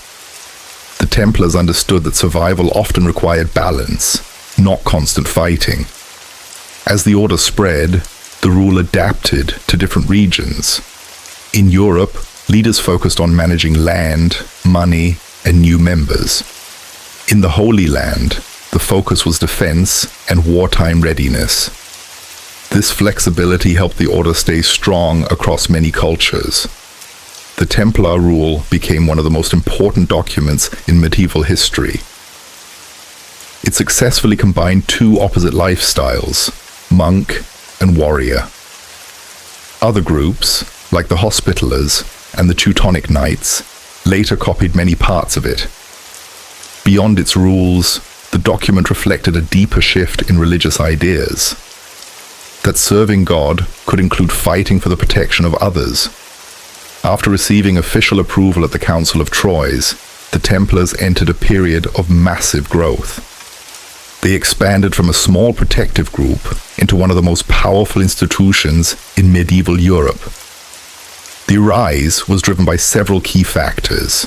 The Templars understood that survival often required balance, not constant fighting. As the order spread, the rule adapted to different regions. In Europe, leaders focused on managing land, money, and new members. In the Holy Land, the focus was defense and wartime readiness. This flexibility helped the order stay strong across many cultures. The Templar rule became one of the most important documents in medieval history. It successfully combined two opposite lifestyles, monk and warrior. Other groups, like the Hospitallers and the Teutonic Knights, later copied many parts of it. Beyond its rules, the document reflected a deeper shift in religious ideas. That serving God could include fighting for the protection of others. After receiving official approval at the Council of Troyes, the Templars entered a period of massive growth. They expanded from a small protective group into one of the most powerful institutions in medieval Europe. The rise was driven by several key factors: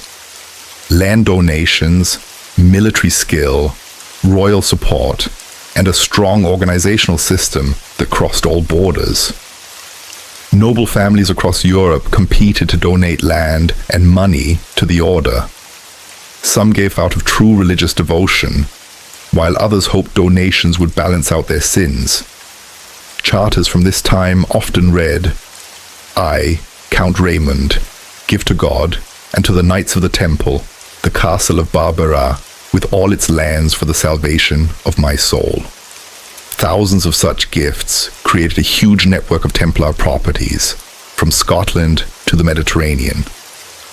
land donations, military skill, royal support, and a strong organizational system that crossed all borders. Noble families across Europe competed to donate land and money to the order. Some gave out of true religious devotion, while others hoped donations would balance out their sins. Charters from this time often read, "I, Count Raymond, give to God and to the Knights of the Temple the castle of Barbara with all its lands for the salvation of my soul." Thousands of such gifts created a huge network of Templar properties, from Scotland to the Mediterranean.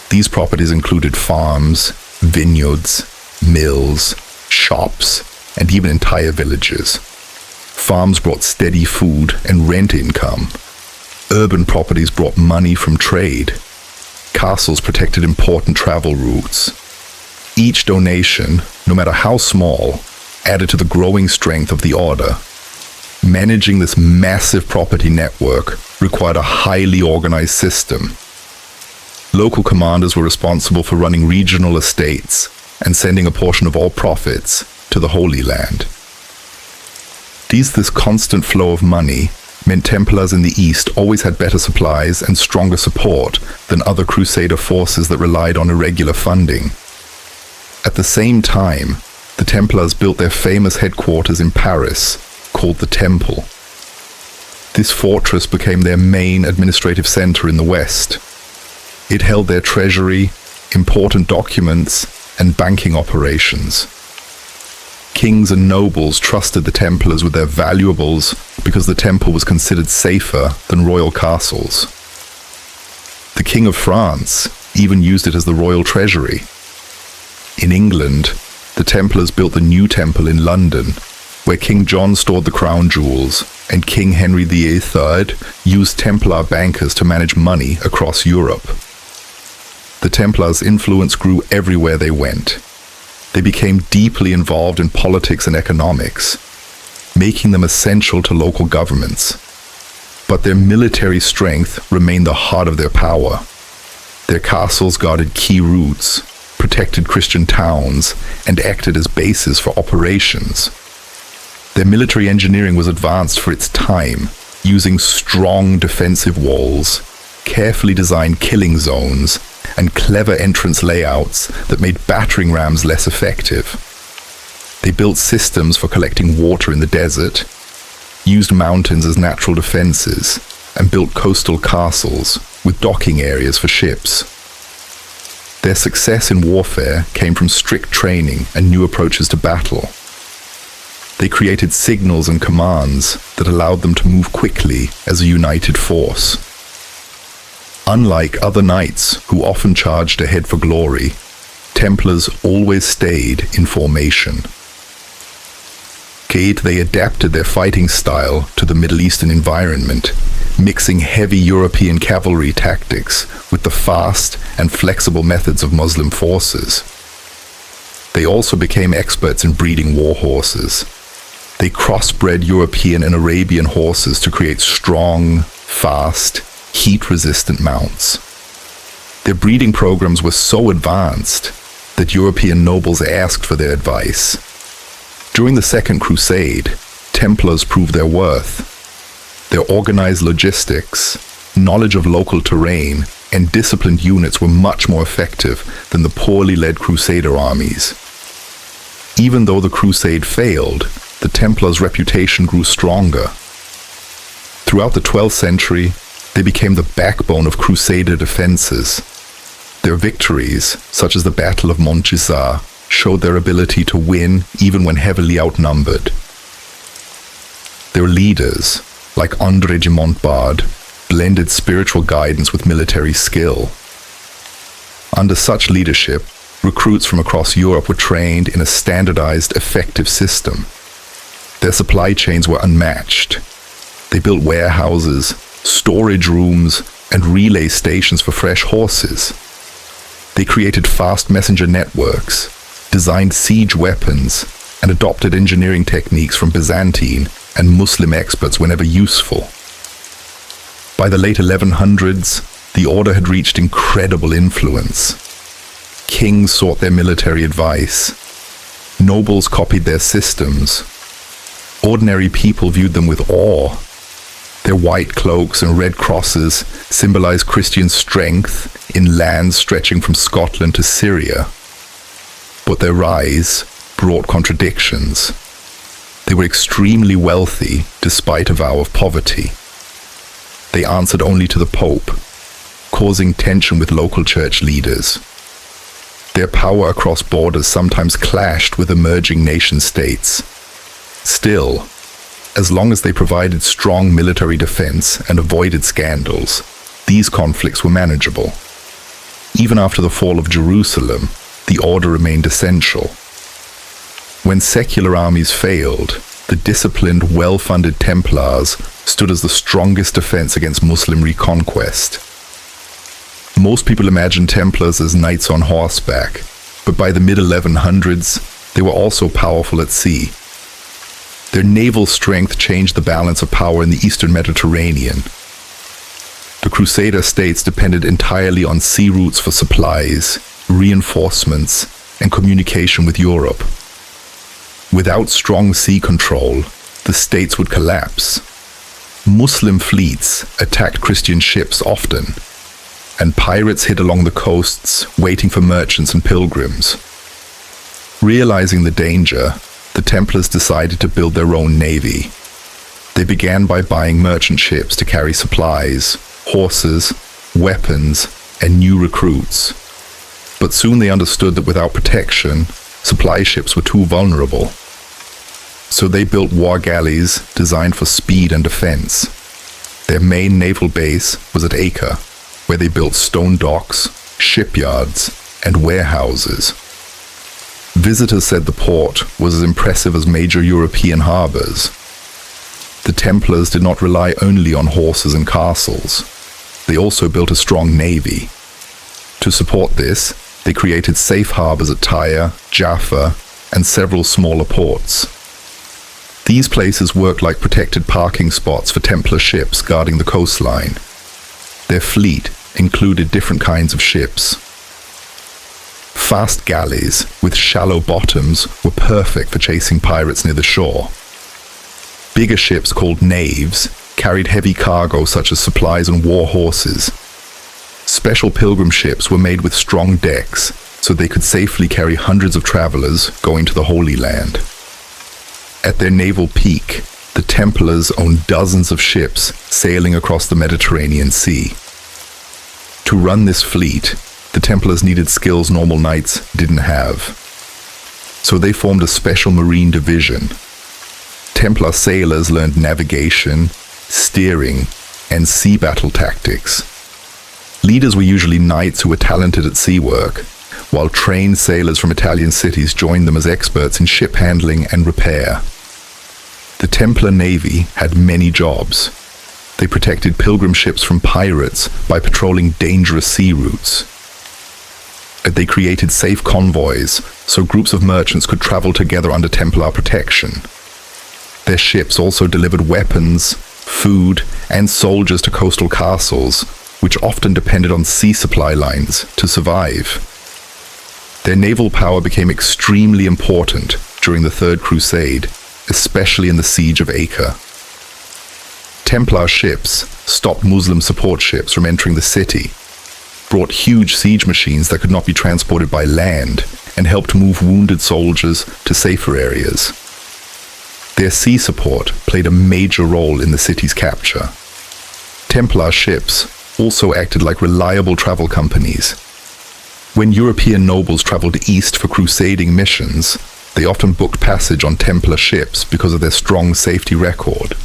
These properties included farms, vineyards, mills, shops, and even entire villages. Farms brought steady food and rent income. Urban properties brought money from trade. Castles protected important travel routes. Each donation, no matter how small, added to the growing strength of the order. Managing this massive property network required a highly organized system. Local commanders were responsible for running regional estates and sending a portion of all profits to the Holy Land. This constant flow of money meant Templars in the East always had better supplies and stronger support than other Crusader forces that relied on irregular funding. At the same time, the Templars built their famous headquarters in Paris, called the Temple. This fortress became their main administrative center in the West. It held their treasury, important documents, and banking operations. Kings and nobles trusted the Templars with their valuables because the temple was considered safer than royal castles. The King of France even used it as the royal treasury. In England, the Templars built the New Temple in London, where King John stored the crown jewels, and King Henry III used Templar bankers to manage money across Europe. The Templars' influence grew everywhere they went. They became deeply involved in politics and economics, making them essential to local governments. But their military strength remained the heart of their power. Their castles guarded key routes, protected Christian towns, and acted as bases for operations. Their military engineering was advanced for its time, using strong defensive walls, carefully designed killing zones, and clever entrance layouts that made battering rams less effective. They built systems for collecting water in the desert, used mountains as natural defenses, and built coastal castles with docking areas for ships. Their success in warfare came from strict training and new approaches to battle. They created signals and commands that allowed them to move quickly as a united force. Unlike other knights who often charged ahead for glory, Templars always stayed in formation. They adapted their fighting style to the Middle Eastern environment, mixing heavy European cavalry tactics with the fast and flexible methods of Muslim forces. They also became experts in breeding war horses. They crossbred European and Arabian horses to create strong, fast, heat-resistant mounts. Their breeding programs were so advanced that European nobles asked for their advice. During the Second Crusade, Templars proved their worth. Their organized logistics, knowledge of local terrain, and disciplined units were much more effective than the poorly led Crusader armies. Even though the Crusade failed, the Templars' reputation grew stronger. Throughout the 12th century, they became the backbone of Crusader defenses. Their victories, such as the Battle of Montgisard, showed their ability to win even when heavily outnumbered. Their leaders, like André de Montbard, blended spiritual guidance with military skill. Under such leadership, recruits from across Europe were trained in a standardized, effective system. Their supply chains were unmatched. They built warehouses, storage rooms, and relay stations for fresh horses. They created fast messenger networks, designed siege weapons, and adopted engineering techniques from Byzantine and Muslim experts whenever useful. By the late 1100s, the order had reached incredible influence. Kings sought their military advice. Nobles copied their systems. Ordinary people viewed them with awe. Their white cloaks and red crosses symbolized Christian strength in lands stretching from Scotland to Syria. But their rise brought contradictions. They were extremely wealthy despite a vow of poverty. They answered only to the Pope, causing tension with local church leaders. Their power across borders sometimes clashed with emerging nation-states. Still, as long as they provided strong military defense and avoided scandals, these conflicts were manageable. Even after the fall of Jerusalem, the order remained essential. When secular armies failed, the disciplined, well-funded Templars stood as the strongest defense against Muslim reconquest. Most people imagine Templars as knights on horseback, but by the mid-1100s, they were also powerful at sea. Their naval strength changed the balance of power in the Eastern Mediterranean. The Crusader states depended entirely on sea routes for supplies, reinforcements, and communication with Europe. Without strong sea control, the states would collapse. Muslim fleets attacked Christian ships often, and pirates hid along the coasts, waiting for merchants and pilgrims. Realizing the danger, the Templars decided to build their own navy. They began by buying merchant ships to carry supplies, horses, weapons, and new recruits. But soon they understood that without protection, supply ships were too vulnerable. So they built war galleys designed for speed and defense. Their main naval base was at Acre, where they built stone docks, shipyards, and warehouses. Visitors said the port was as impressive as major European harbors. The Templars did not rely only on horses and castles. They also built a strong navy. To support this, they created safe harbors at Tyre, Jaffa, and several smaller ports. These places worked like protected parking spots for Templar ships guarding the coastline. Their fleet included different kinds of ships. Fast galleys with shallow bottoms were perfect for chasing pirates near the shore. Bigger ships called naves carried heavy cargo such as supplies and war horses. Special pilgrim ships were made with strong decks so they could safely carry hundreds of travelers going to the Holy Land. At their naval peak, the Templars owned dozens of ships sailing across the Mediterranean Sea. To run this fleet, The Templars needed skills normal knights didn't have. So they formed a special marine division. Templar sailors learned navigation, steering, and sea battle tactics. Leaders were usually knights who were talented at sea work, while trained sailors from Italian cities joined them as experts in ship handling and repair. The Templar navy had many jobs. They protected pilgrim ships from pirates by patrolling dangerous sea routes. They created safe convoys so groups of merchants could travel together under Templar protection. Their ships also delivered weapons, food, and soldiers to coastal castles, which often depended on sea supply lines to survive. Their naval power became extremely important during the Third Crusade, especially in the siege of Acre. Templar ships stopped Muslim support ships from entering the city, brought huge siege machines that could not be transported by land, and helped move wounded soldiers to safer areas. Their sea support played a major role in the city's capture. Templar ships also acted like reliable travel companies. When European nobles traveled east for crusading missions, they often booked passage on Templar ships because of their strong safety record.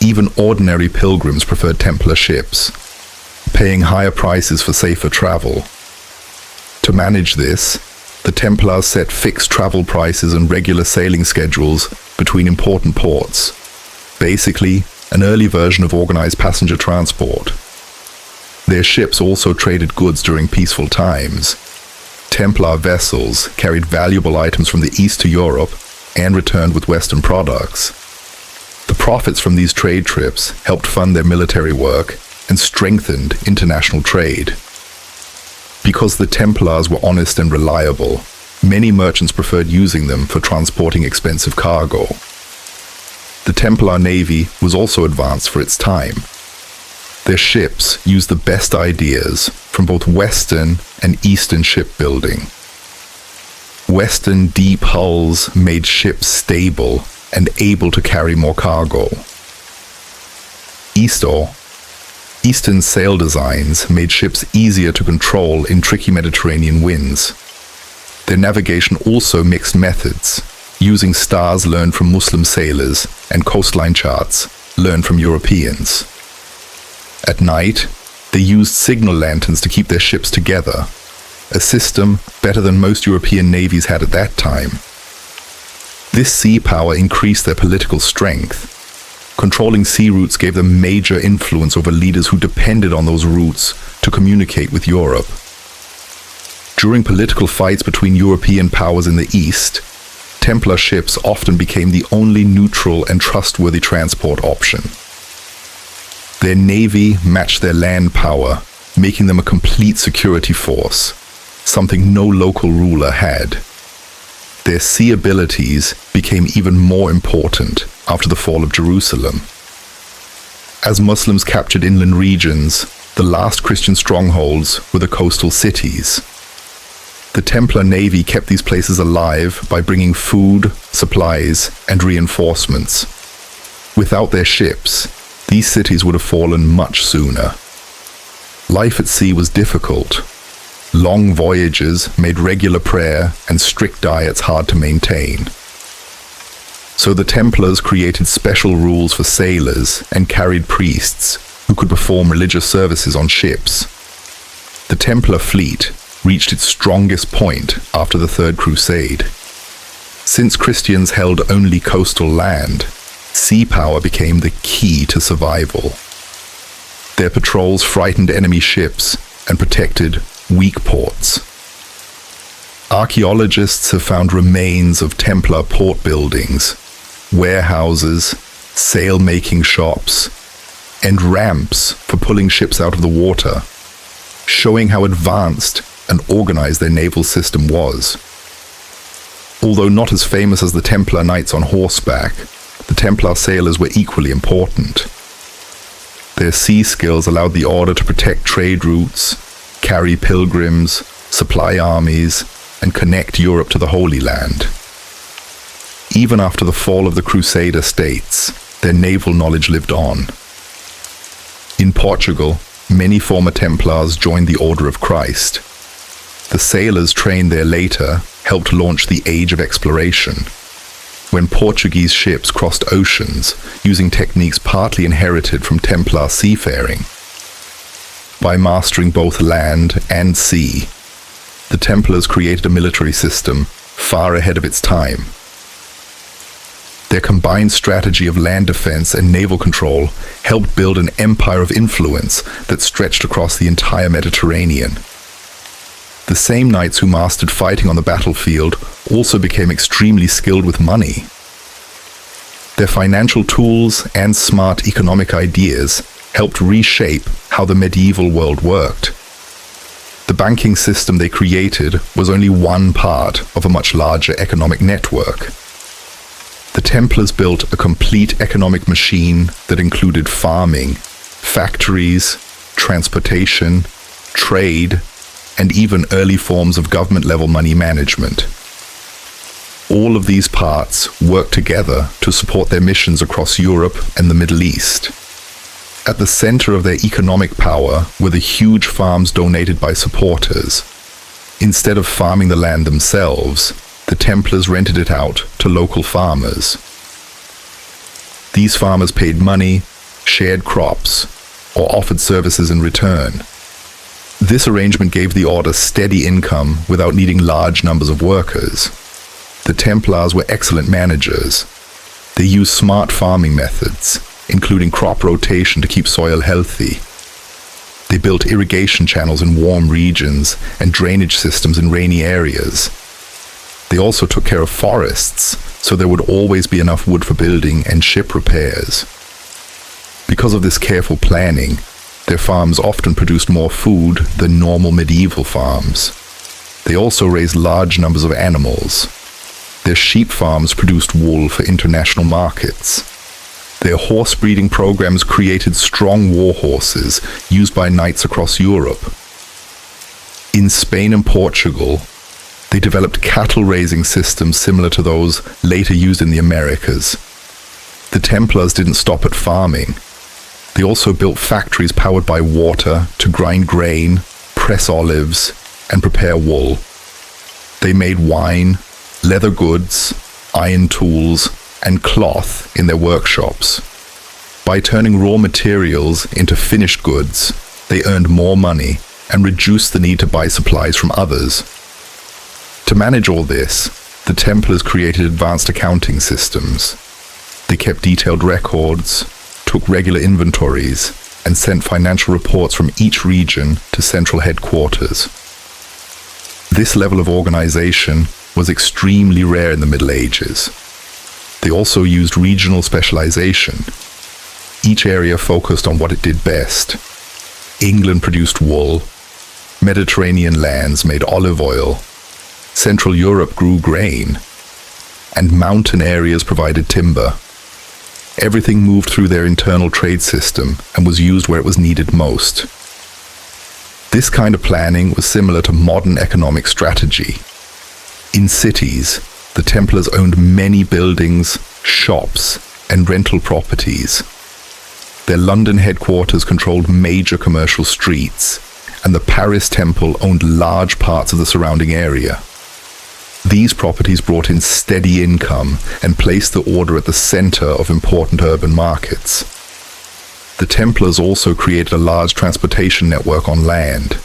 Even ordinary pilgrims preferred Templar ships, paying higher prices for safer travel. To manage this, the Templars set fixed travel prices and regular sailing schedules between important ports. Basically, an early version of organized passenger transport. Their ships also traded goods during peaceful times. Templar vessels carried valuable items from the east to Europe and returned with Western products. The profits from these trade trips helped fund their military work and strengthened international trade. Because the Templars were honest and reliable, many merchants preferred using them for transporting expensive cargo. The Templar navy was also advanced for its time. Their ships used the best ideas from both Western and Eastern shipbuilding. Western deep hulls made ships stable and able to carry more cargo. Eastern sail designs made ships easier to control in tricky Mediterranean winds. Their navigation also mixed methods, using stars learned from Muslim sailors and coastline charts learned from Europeans. At night, they used signal lanterns to keep their ships together, a system better than most European navies had at that time. This sea power increased their political strength. Controlling sea routes gave them major influence over leaders who depended on those routes to communicate with Europe. During political fights between European powers in the East, Templar ships often became the only neutral and trustworthy transport option. Their navy matched their land power, making them a complete security force, something no local ruler had. Their sea abilities became even more important after the fall of Jerusalem. As Muslims captured inland regions, the last Christian strongholds were the coastal cities. The Templar navy kept these places alive by bringing food, supplies, and reinforcements. Without their ships, these cities would have fallen much sooner. Life at sea was difficult. Long voyages made regular prayer and strict diets hard to maintain. So the Templars created special rules for sailors and carried priests who could perform religious services on ships. The Templar fleet reached its strongest point after the Third Crusade. Since Christians held only coastal land, sea power became the key to survival. Their patrols frightened enemy ships and protected weak ports. Archaeologists have found remains of Templar port buildings, warehouses, sail-making shops, and ramps for pulling ships out of the water, showing how advanced and organized their naval system was. Although not as famous as the Templar knights on horseback, the Templar sailors were equally important. Their sea skills allowed the order to protect trade routes, carry pilgrims, supply armies, and connect Europe to the Holy Land. Even after the fall of the Crusader states, their naval knowledge lived on. In Portugal, many former Templars joined the Order of Christ. The sailors trained there later helped launch the Age of Exploration, when Portuguese ships crossed oceans using techniques partly inherited from Templar seafaring. By mastering both land and sea, the Templars created a military system far ahead of its time. Their combined strategy of land defense and naval control helped build an empire of influence that stretched across the entire Mediterranean. The same knights who mastered fighting on the battlefield also became extremely skilled with money. Their financial tools and smart economic ideas helped reshape how the medieval world worked. The banking system they created was only one part of a much larger economic network. The Templars built a complete economic machine that included farming, factories, transportation, trade, and even early forms of government-level money management. All of these parts worked together to support their missions across Europe and the Middle East. At the center of their economic power were the huge farms donated by supporters. Instead of farming the land themselves, the Templars rented it out to local farmers. These farmers paid money, shared crops, or offered services in return. This arrangement gave the order steady income without needing large numbers of workers. The Templars were excellent managers. They used smart farming methods, including crop rotation to keep soil healthy. They built irrigation channels in warm regions and drainage systems in rainy areas. They also took care of forests, so there would always be enough wood for building and ship repairs. Because of this careful planning, their farms often produced more food than normal medieval farms. They also raised large numbers of animals. Their sheep farms produced wool for international markets. Their horse breeding programs created strong war horses used by knights across Europe. In Spain and Portugal, they developed cattle-raising systems similar to those later used in the Americas. The Templars didn't stop at farming. They also built factories powered by water to grind grain, press olives, and prepare wool. They made wine, leather goods, iron tools, and cloth in their workshops. By turning raw materials into finished goods, they earned more money and reduced the need to buy supplies from others. To manage all this, the Templars created advanced accounting systems. They kept detailed records, took regular inventories, and sent financial reports from each region to central headquarters. This level of organization was extremely rare in the Middle Ages. They also used regional specialization. Each area focused on what it did best. England produced wool, Mediterranean lands made olive oil, Central Europe grew grain, and mountain areas provided timber. Everything moved through their internal trade system and was used where it was needed most. This kind of planning was similar to modern economic strategy. In cities, the Templars owned many buildings, shops, and rental properties. Their London headquarters controlled major commercial streets, and the Paris Temple owned large parts of the surrounding area. These properties brought in steady income and placed the order at the center of important urban markets. The Templars also created a large transportation network on land.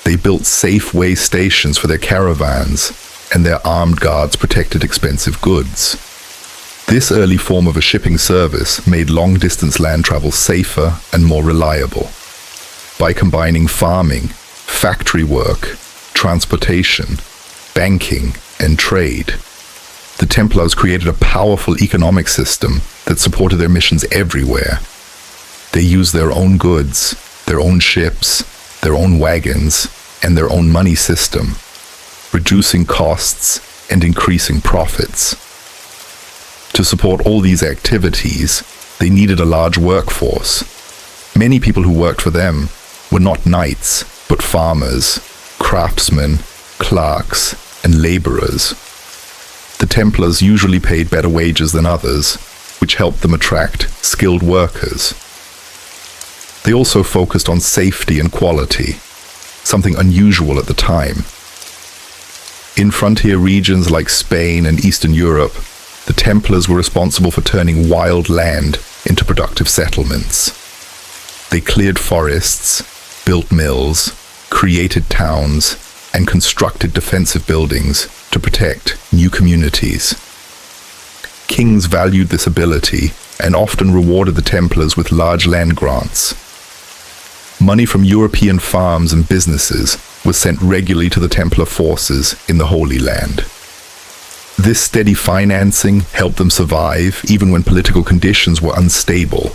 They built safe way stations for their caravans, and their armed guards protected expensive goods. This early form of a shipping service made long-distance land travel safer and more reliable. By combining farming, factory work, transportation, banking, and trade, the Templars created a powerful economic system that supported their missions everywhere. They used their own goods, their own ships, their own wagons, and their own money system, reducing costs and increasing profits. To support all these activities, they needed a large workforce. Many people who worked for them were not knights, but farmers, craftsmen, clerks, and laborers. The Templars usually paid better wages than others, which helped them attract skilled workers. They also focused on safety and quality, something unusual at the time. In frontier regions like Spain and Eastern Europe, the Templars were responsible for turning wild land into productive settlements. They cleared forests, built mills, created towns, and constructed defensive buildings to protect new communities. Kings valued this ability and often rewarded the Templars with large land grants. Money from European farms and businesses was sent regularly to the Templar forces in the Holy Land. This steady financing helped them survive even when political conditions were unstable.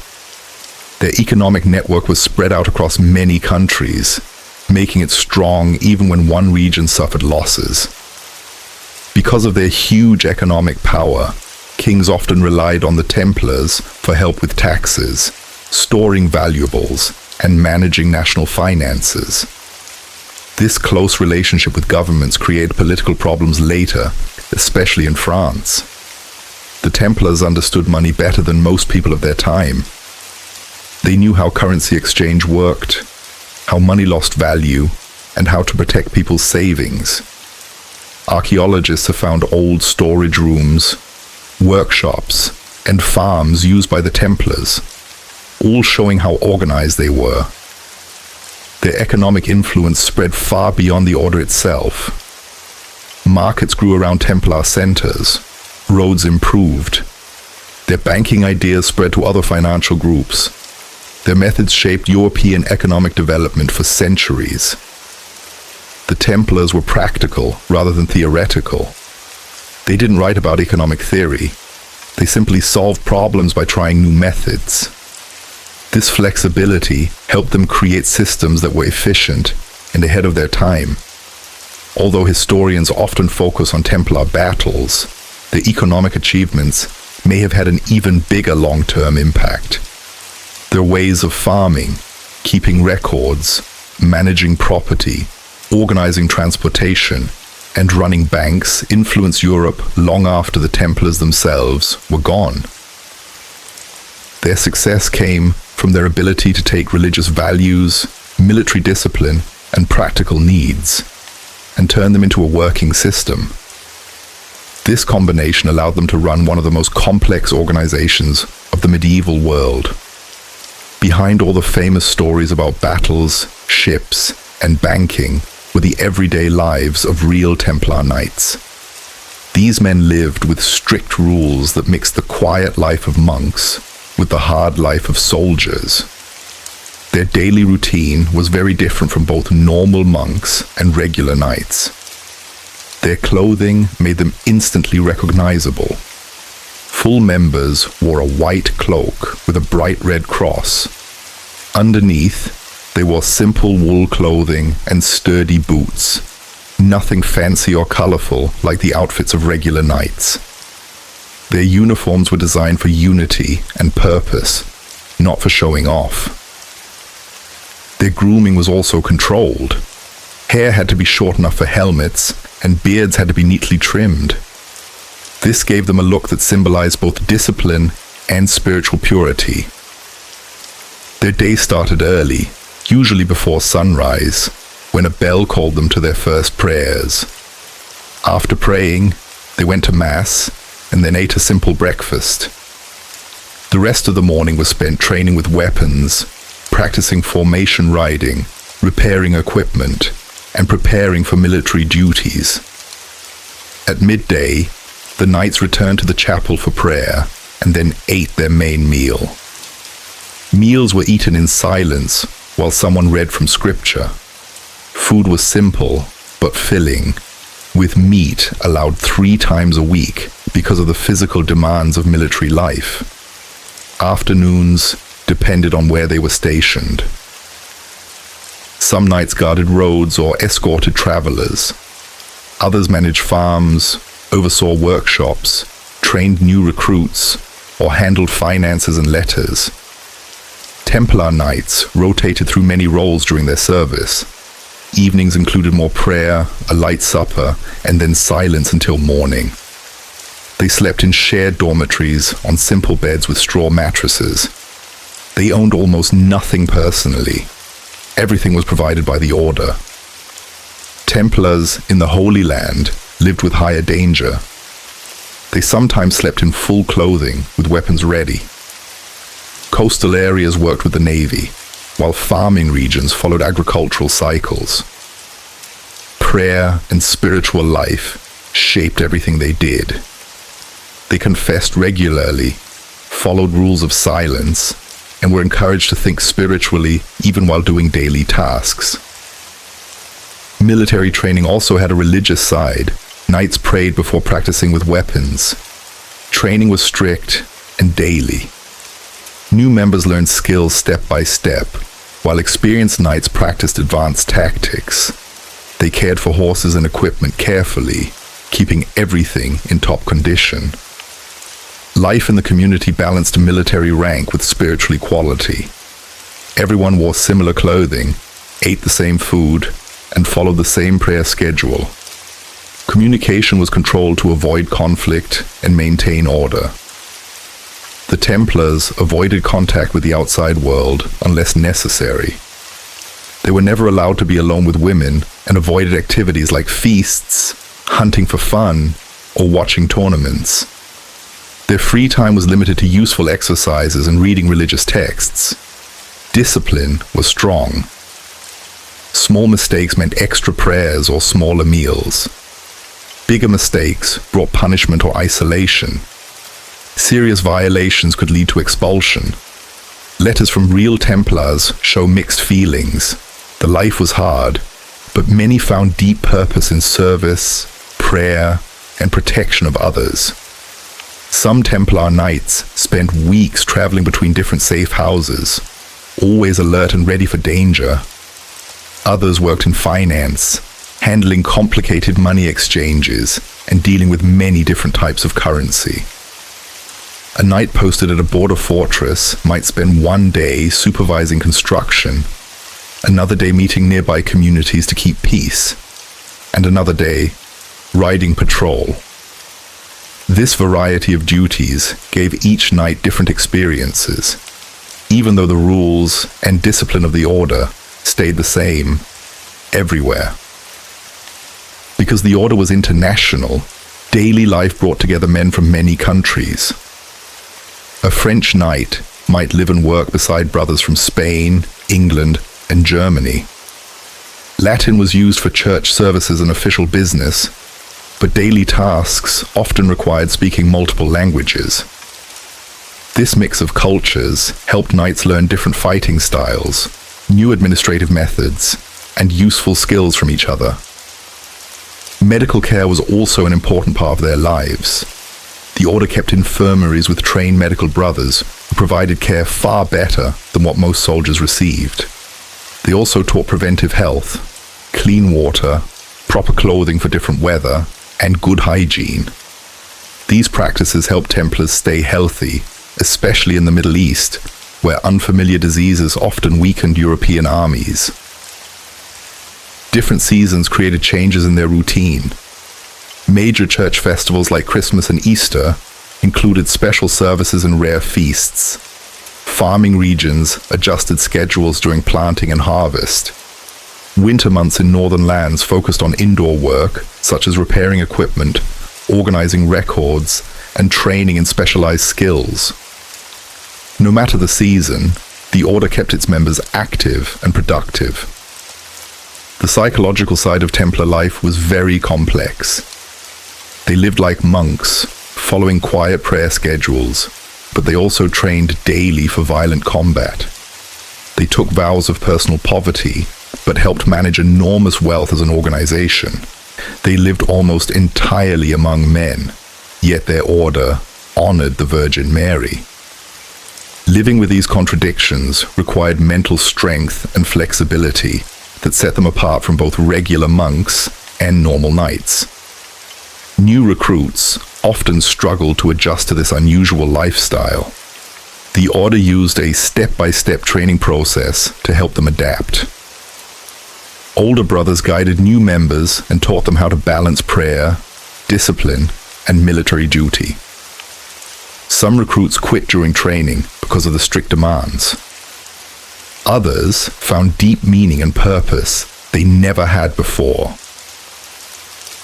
Their economic network was spread out across many countries, making it strong even when one region suffered losses. Because of their huge economic power, kings often relied on the Templars for help with taxes, storing valuables, and managing national finances. This close relationship with governments created political problems later, especially in France. The Templars understood money better than most people of their time. They knew how currency exchange worked, how money lost value, and how to protect people's savings. Archaeologists have found old storage rooms, workshops, and farms used by the Templars, all showing how organized they were. Their economic influence spread far beyond the order itself. Markets grew around Templar centers, roads improved. Their banking ideas spread to other financial groups. Their methods shaped European economic development for centuries. The Templars were practical rather than theoretical. They didn't write about economic theory. They simply solved problems by trying new methods. This flexibility helped them create systems that were efficient and ahead of their time. Although historians often focus on Templar battles, their economic achievements may have had an even bigger long-term impact. Their ways of farming, keeping records, managing property, organizing transportation, and running banks influenced Europe long after the Templars themselves were gone. Their success came from their ability to take religious values, military discipline, and practical needs, and turn them into a working system. This combination allowed them to run one of the most complex organizations of the medieval world. Behind all the famous stories about battles, ships, and banking were the everyday lives of real Templar knights. These men lived with strict rules that mixed the quiet life of monks with the hard life of soldiers. Their daily routine was very different from both normal monks and regular knights. Their clothing made them instantly recognizable. Full members wore a white cloak with a bright red cross. Underneath, they wore simple wool clothing and sturdy boots. Nothing fancy or colorful like the outfits of regular knights. Their uniforms were designed for unity and purpose, not for showing off. Their grooming was also controlled. Hair had to be short enough for helmets, and beards had to be neatly trimmed. This gave them a look that symbolized both discipline and spiritual purity. Their day started early, usually before sunrise, when a bell called them to their first prayers. After praying, they went to Mass and then ate a simple breakfast. The rest of the morning was spent training with weapons, practicing formation riding, repairing equipment, and preparing for military duties. At midday, the knights returned to the chapel for prayer and then ate their main meal. Meals were eaten in silence while someone read from scripture. Food was simple but filling, with meat allowed 3 times a week because of the physical demands of military life. Afternoons depended on where they were stationed. Some knights guarded roads or escorted travelers. Others managed farms, oversaw workshops, trained new recruits, or handled finances and letters. Templar knights rotated through many roles during their service. Evenings included more prayer, a light supper, and then silence until morning. They slept in shared dormitories on simple beds with straw mattresses. They owned almost nothing personally. Everything was provided by the Order. Templars in the Holy Land lived with higher danger. They sometimes slept in full clothing with weapons ready. Coastal areas worked with the navy, while farming regions followed agricultural cycles. Prayer and spiritual life shaped everything they did. They confessed regularly, followed rules of silence, and were encouraged to think spiritually even while doing daily tasks. Military training also had a religious side. Knights prayed before practicing with weapons. Training was strict and daily. New members learned skills step by step, while experienced knights practiced advanced tactics. They cared for horses and equipment carefully, keeping everything in top condition. Life in the community balanced military rank with spiritual equality. Everyone wore similar clothing, ate the same food, and followed the same prayer schedule. Communication was controlled to avoid conflict and maintain order. The Templars avoided contact with the outside world unless necessary. They were never allowed to be alone with women and avoided activities like feasts, hunting for fun, or watching tournaments. Their free time was limited to useful exercises and reading religious texts. Discipline was strong. Small mistakes meant extra prayers or smaller meals. Bigger mistakes brought punishment or isolation. Serious violations could lead to expulsion. Letters from real Templars show mixed feelings. The life was hard, but many found deep purpose in service, prayer, and protection of others. Some Templar knights spent weeks traveling between different safe houses, always alert and ready for danger. Others worked in finance, handling complicated money exchanges and dealing with many different types of currency. A knight posted at a border fortress might spend one day supervising construction, another day meeting nearby communities to keep peace, and another day riding patrol. This variety of duties gave each knight different experiences, even though the rules and discipline of the Order stayed the same everywhere. Because the Order was international, daily life brought together men from many countries. A French knight might live and work beside brothers from Spain, England, and Germany. Latin was used for church services and official business, but daily tasks often required speaking multiple languages. This mix of cultures helped knights learn different fighting styles, new administrative methods, and useful skills from each other. Medical care was also an important part of their lives. The Order kept infirmaries with trained medical brothers who provided care far better than what most soldiers received. They also taught preventive health, clean water, proper clothing for different weather, and good hygiene. These practices helped Templars stay healthy, especially in the Middle East, where unfamiliar diseases often weakened European armies. Different seasons created changes in their routine. Major church festivals like Christmas and Easter included special services and rare feasts. Farming regions adjusted schedules during planting and harvest. Winter months in northern lands focused on indoor work, such as repairing equipment, organizing records, and training in specialized skills. No matter the season, the Order kept its members active and productive. The psychological side of Templar life was very complex. They lived like monks, following quiet prayer schedules, but they also trained daily for violent combat. They took vows of personal poverty, but helped manage enormous wealth as an organization. They lived almost entirely among men, yet their order honored the Virgin Mary. Living with these contradictions required mental strength and flexibility that set them apart from both regular monks and normal knights. New recruits often struggled to adjust to this unusual lifestyle. The Order used a step-by-step training process to help them adapt. Older brothers guided new members and taught them how to balance prayer, discipline, and military duty. Some recruits quit during training because of the strict demands. Others found deep meaning and purpose they never had before.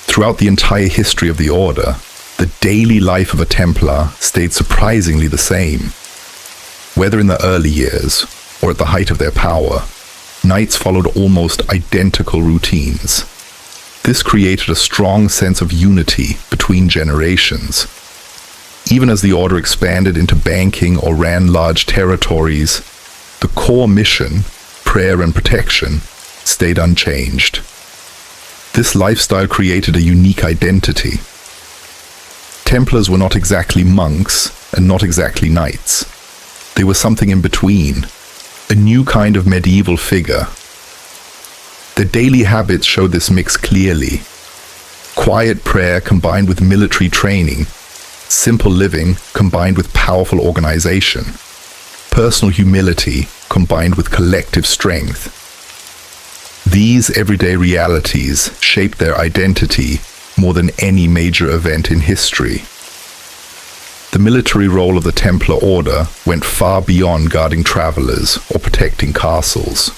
Throughout the entire history of the Order, the daily life of a Templar stayed surprisingly the same. Whether in the early years or at the height of their power, knights followed almost identical routines. This created a strong sense of unity between generations. Even as the Order expanded into banking or ran large territories, the core mission, prayer and protection, stayed unchanged. This lifestyle created a unique identity. Templars were not exactly monks and not exactly knights. They were something in between, a new kind of medieval figure. Their daily habits showed this mix clearly. Quiet prayer combined with military training, simple living combined with powerful organization, personal humility combined with collective strength. These everyday realities shaped their identity more than any major event in history. The military role of the Templar Order went far beyond guarding travelers or protecting castles.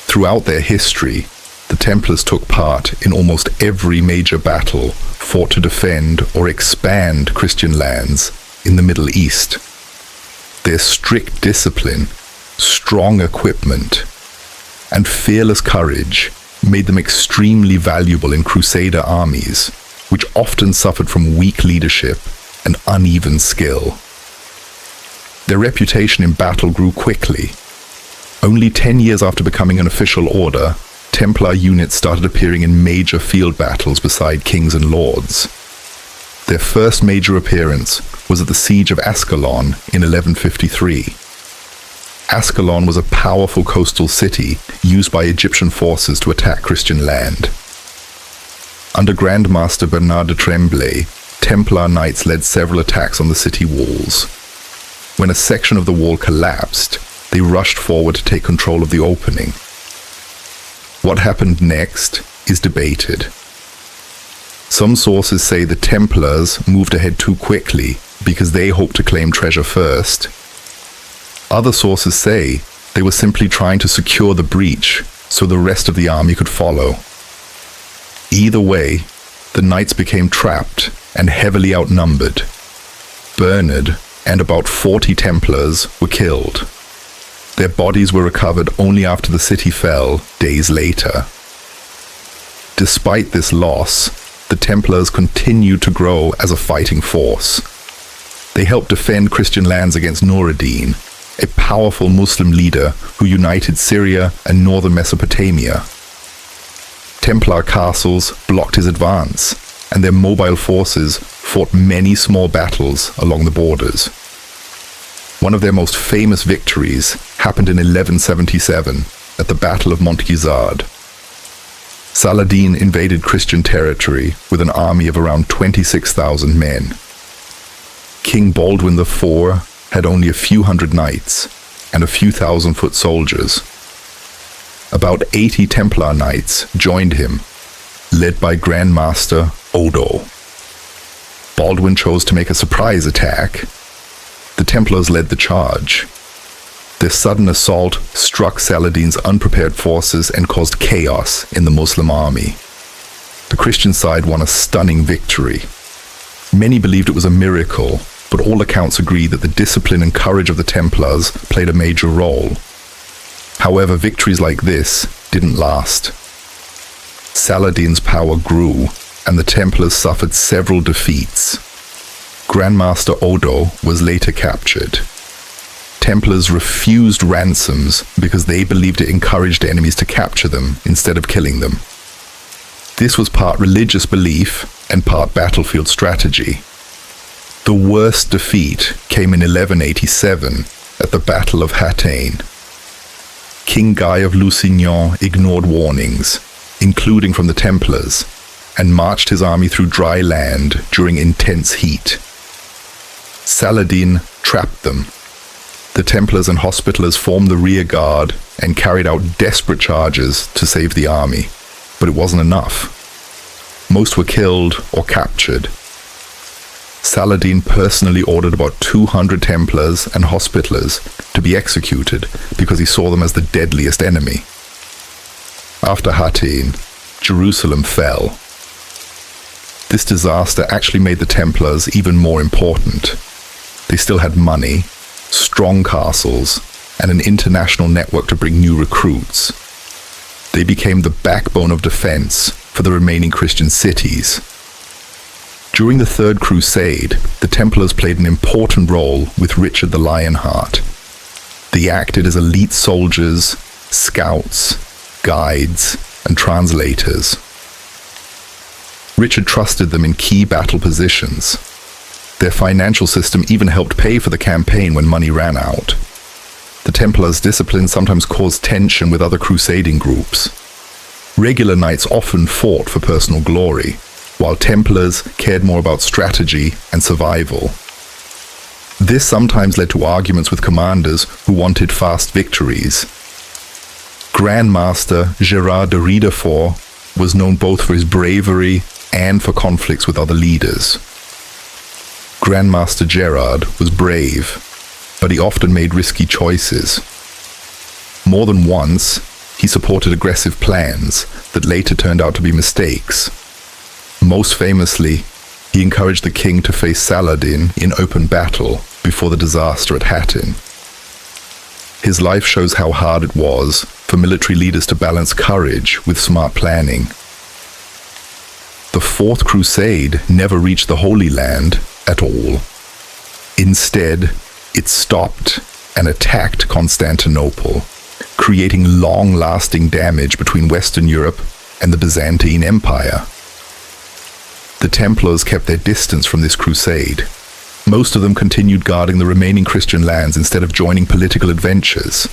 Throughout their history, the Templars took part in almost every major battle fought to defend or expand Christian lands in the Middle East. Their strict discipline, strong equipment, and fearless courage made them extremely valuable in Crusader armies, which often suffered from weak leadership and uneven skill. Their reputation in battle grew quickly. Only 10 years after becoming an official order, Templar units started appearing in major field battles beside kings and lords. Their first major appearance was at the Siege of Ascalon in 1153. Ascalon was a powerful coastal city used by Egyptian forces to attack Christian land. Under Grand Master Bernard de Tremblay, Templar knights led several attacks on the city walls. When a section of the wall collapsed, they rushed forward to take control of the opening. What happened next is debated. Some sources say the Templars moved ahead too quickly because they hoped to claim treasure first. Other sources say they were simply trying to secure the breach so the rest of the army could follow. Either way, the knights became trapped and heavily outnumbered. Bernard and about 40 Templars were killed. Their bodies were recovered only after the city fell days later. Despite this loss, the Templars continued to grow as a fighting force. They helped defend Christian lands against Nur-ad-Din, a powerful Muslim leader who united Syria and northern Mesopotamia. Templar castles blocked his advance, and their mobile forces fought many small battles along the borders. One of their most famous victories happened in 1177 at the Battle of Montgisard. Saladin invaded Christian territory with an army of around 26,000 men. King Baldwin IV had only a few hundred knights and a few thousand foot soldiers. About 80 Templar knights joined him, led by Grand Master Odo. Baldwin chose to make a surprise attack. The Templars led the charge. Their sudden assault struck Saladin's unprepared forces and caused chaos in the Muslim army. The Christian side won a stunning victory. Many believed it was a miracle, but all accounts agree that the discipline and courage of the Templars played a major role. However, victories like this didn't last. Saladin's power grew, and the Templars suffered several defeats. Grand Master Odo was later captured. Templars refused ransoms because they believed it encouraged enemies to capture them instead of killing them. This was part religious belief and part battlefield strategy. The worst defeat came in 1187 at the Battle of Hattin. King Guy of Lusignan ignored warnings, including from the Templars, and marched his army through dry land during intense heat. Saladin trapped them. The Templars and Hospitallers formed the rear guard and carried out desperate charges to save the army, but it wasn't enough. Most were killed or captured. Saladin personally ordered about 200 Templars and Hospitallers to be executed because he saw them as the deadliest enemy. After Hattin, Jerusalem fell. This disaster actually made the Templars even more important. They still had money, strong castles, and an international network to bring new recruits. They became the backbone of defense for the remaining Christian cities. During the Third Crusade, the Templars played an important role with Richard the Lionheart. They acted as elite soldiers, scouts, guides, and translators. Richard trusted them in key battle positions. Their financial system even helped pay for the campaign when money ran out. The Templars' discipline sometimes caused tension with other crusading groups. Regular knights often fought for personal glory, while Templars cared more about strategy and survival. This sometimes led to arguments with commanders who wanted fast victories. Grand Master Gerard de Riedefort was known both for his bravery and for conflicts with other leaders. Grand Master Gerard was brave, but he often made risky choices. More than once, he supported aggressive plans that later turned out to be mistakes. Most famously, he encouraged the king to face Saladin in open battle before the disaster at Hattin. His life shows how hard it was for military leaders to balance courage with smart planning. The Fourth Crusade never reached the Holy Land at all. Instead, it stopped and attacked Constantinople, creating long-lasting damage between Western Europe and the Byzantine Empire. The Templars kept their distance from this crusade. Most of them continued guarding the remaining Christian lands instead of joining political adventures.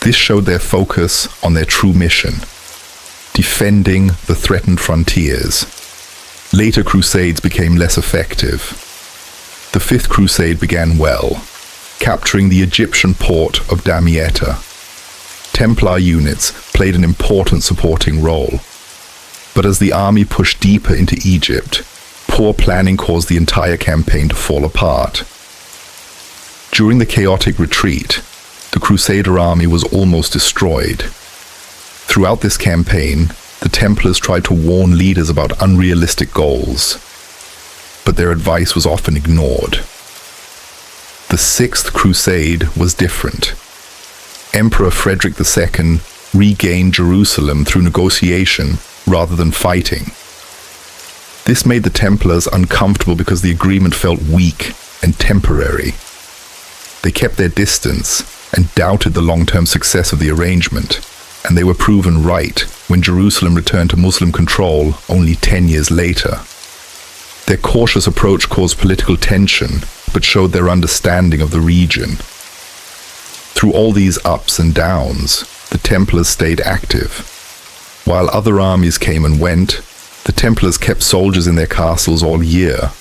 This showed their focus on their true mission: defending the threatened frontiers. Later crusades became less effective. The Fifth Crusade began well, capturing the Egyptian port of Damietta. Templar units played an important supporting role. But as the army pushed deeper into Egypt, poor planning caused the entire campaign to fall apart. During the chaotic retreat, the Crusader army was almost destroyed. Throughout this campaign, the Templars tried to warn leaders about unrealistic goals, but their advice was often ignored. The Sixth Crusade was different. Emperor Frederick II regained Jerusalem through negotiation rather than fighting. This made the Templars uncomfortable because the agreement felt weak and temporary. They kept their distance and doubted the long-term success of the arrangement, and they were proven right when Jerusalem returned to Muslim control only 10 years later. Their cautious approach caused political tension, but showed their understanding of the region. Through all these ups and downs, the Templars stayed active. While other armies came and went, the Templars kept soldiers in their castles all year.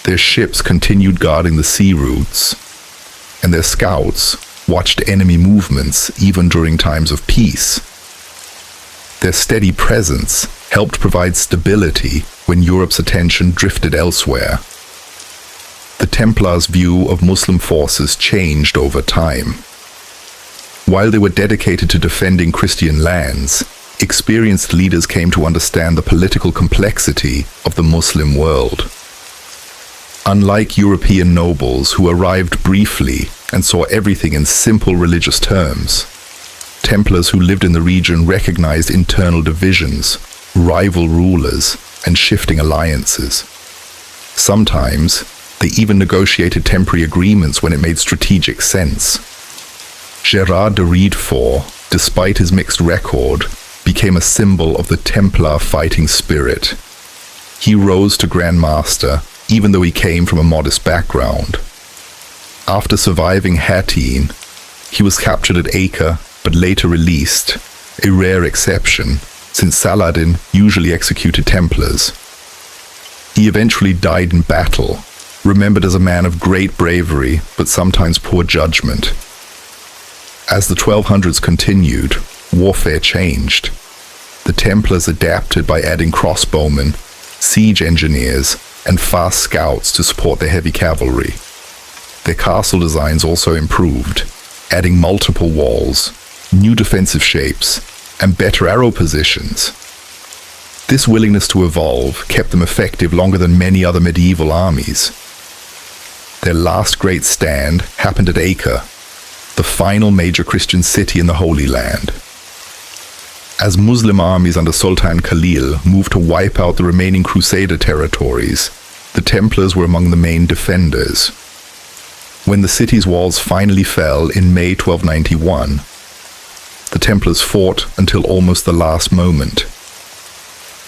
Their ships continued guarding the sea routes, and their scouts watched enemy movements even during times of peace. Their steady presence helped provide stability when Europe's attention drifted elsewhere. The Templars' view of Muslim forces changed over time. While they were dedicated to defending Christian lands, experienced leaders came to understand the political complexity of the Muslim world. Unlike European nobles who arrived briefly and saw everything in simple religious terms, Templars who lived in the region recognized internal divisions, rival rulers, and shifting alliances. Sometimes, they even negotiated temporary agreements when it made strategic sense. Gerard de Riedefort, despite his mixed record, became a symbol of the Templar fighting spirit. He rose to Grand Master, even though he came from a modest background. After surviving Hattin, he was captured at Acre, but later released, a rare exception, since Saladin usually executed Templars. He eventually died in battle, remembered as a man of great bravery, but sometimes poor judgment. As the 1200s continued, warfare changed. The Templars adapted by adding crossbowmen, siege engineers, and fast scouts to support their heavy cavalry. Their castle designs also improved, adding multiple walls, new defensive shapes, and better arrow positions. This willingness to evolve kept them effective longer than many other medieval armies. Their last great stand happened at Acre, the final major Christian city in the Holy Land. As Muslim armies under Sultan Khalil moved to wipe out the remaining Crusader territories, the Templars were among the main defenders. When the city's walls finally fell in May 1291, the Templars fought until almost the last moment.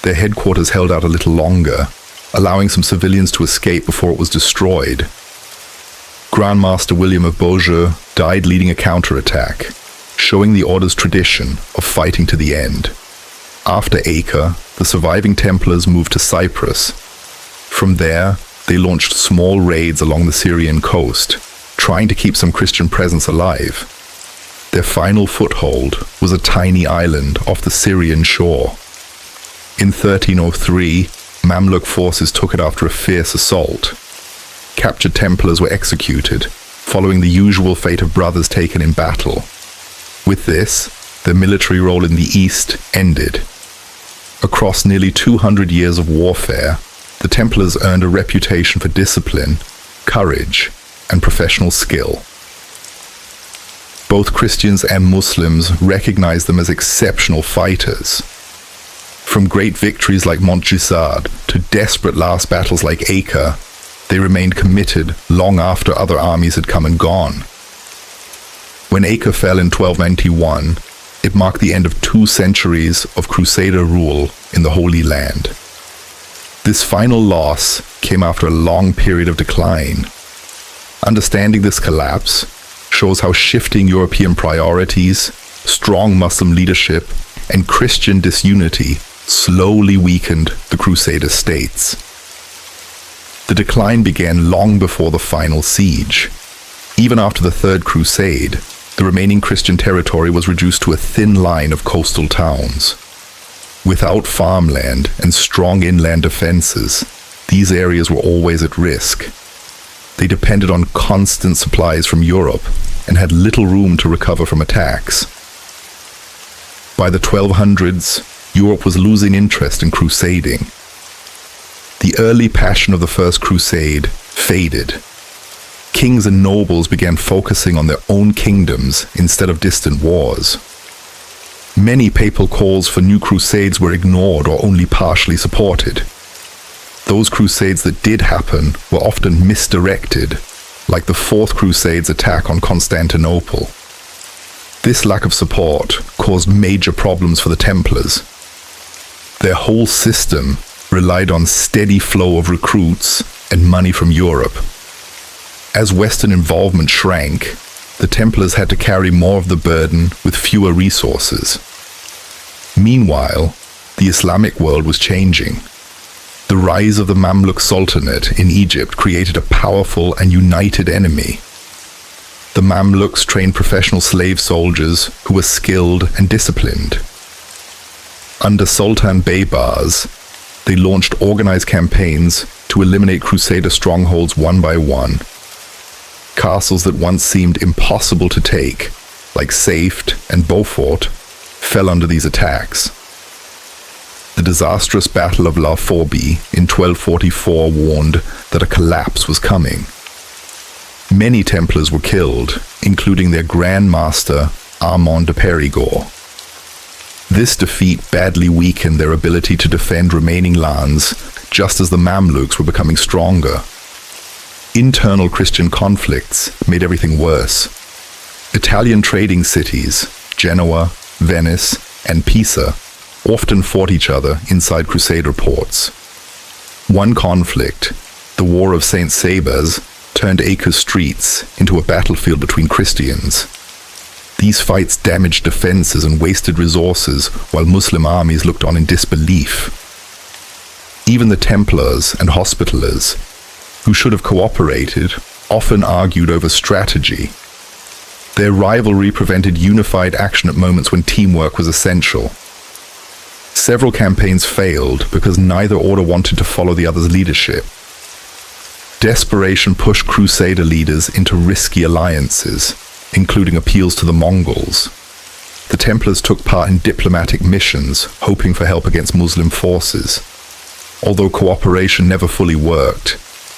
Their headquarters held out a little longer, allowing some civilians to escape before it was destroyed. Grand Master William of Beaujeu died leading a counterattack, showing the Order's tradition of fighting to the end. After Acre, the surviving Templars moved to Cyprus. From there, they launched small raids along the Syrian coast, trying to keep some Christian presence alive. Their final foothold was a tiny island off the Syrian shore. In 1303, Mamluk forces took it after a fierce assault. Captured Templars were executed, following the usual fate of brothers taken in battle. With this, their military role in the East ended. Across nearly 200 years of warfare, the Templars earned a reputation for discipline, courage, and professional skill. Both Christians and Muslims recognized them as exceptional fighters. From great victories like Montgisard to desperate last battles like Acre, they remained committed long after other armies had come and gone. When Acre fell in 1291, it marked the end of 2 centuries of Crusader rule in the Holy Land. This final loss came after a long period of decline. Understanding this collapse shows how shifting European priorities, strong Muslim leadership, and Christian disunity slowly weakened the Crusader states. The decline began long before the final siege. Even after the Third Crusade, the remaining Christian territory was reduced to a thin line of coastal towns. Without farmland and strong inland defenses, these areas were always at risk. They depended on constant supplies from Europe and had little room to recover from attacks. By the 1200s, Europe was losing interest in crusading. The early passion of the First Crusade faded. Kings and nobles began focusing on their own kingdoms instead of distant wars. Many papal calls for new crusades were ignored or only partially supported. Those crusades that did happen were often misdirected, like the Fourth Crusade's attack on Constantinople. This lack of support caused major problems for the Templars. Their whole system relied on steady flow of recruits and money from Europe. As Western involvement shrank, the Templars had to carry more of the burden with fewer resources. Meanwhile, the Islamic world was changing. The rise of the Mamluk Sultanate in Egypt created a powerful and united enemy. The Mamluks trained professional slave soldiers who were skilled and disciplined. Under Sultan Baybars, they launched organized campaigns to eliminate Crusader strongholds one by one. Castles that once seemed impossible to take, like Safed and Beaufort, fell under these attacks. The disastrous Battle of La Forbie in 1244 warned that a collapse was coming. Many Templars were killed, including their Grand Master, Armand de Périgord. This defeat badly weakened their ability to defend remaining lands, just as the Mamluks were becoming stronger. Internal Christian conflicts made everything worse. Italian trading cities, Genoa, Venice, and Pisa, often fought each other inside Crusader ports. One conflict, the War of St. Sabas, turned Acre's streets into a battlefield between Christians. These fights damaged defenses and wasted resources while Muslim armies looked on in disbelief. Even the Templars and Hospitallers, who should have cooperated, often argued over strategy. Their rivalry prevented unified action at moments when teamwork was essential. Several campaigns failed because neither order wanted to follow the other's leadership. Desperation pushed Crusader leaders into risky alliances, including appeals to the Mongols. The Templars took part in diplomatic missions, hoping for help against Muslim forces. Although cooperation never fully worked,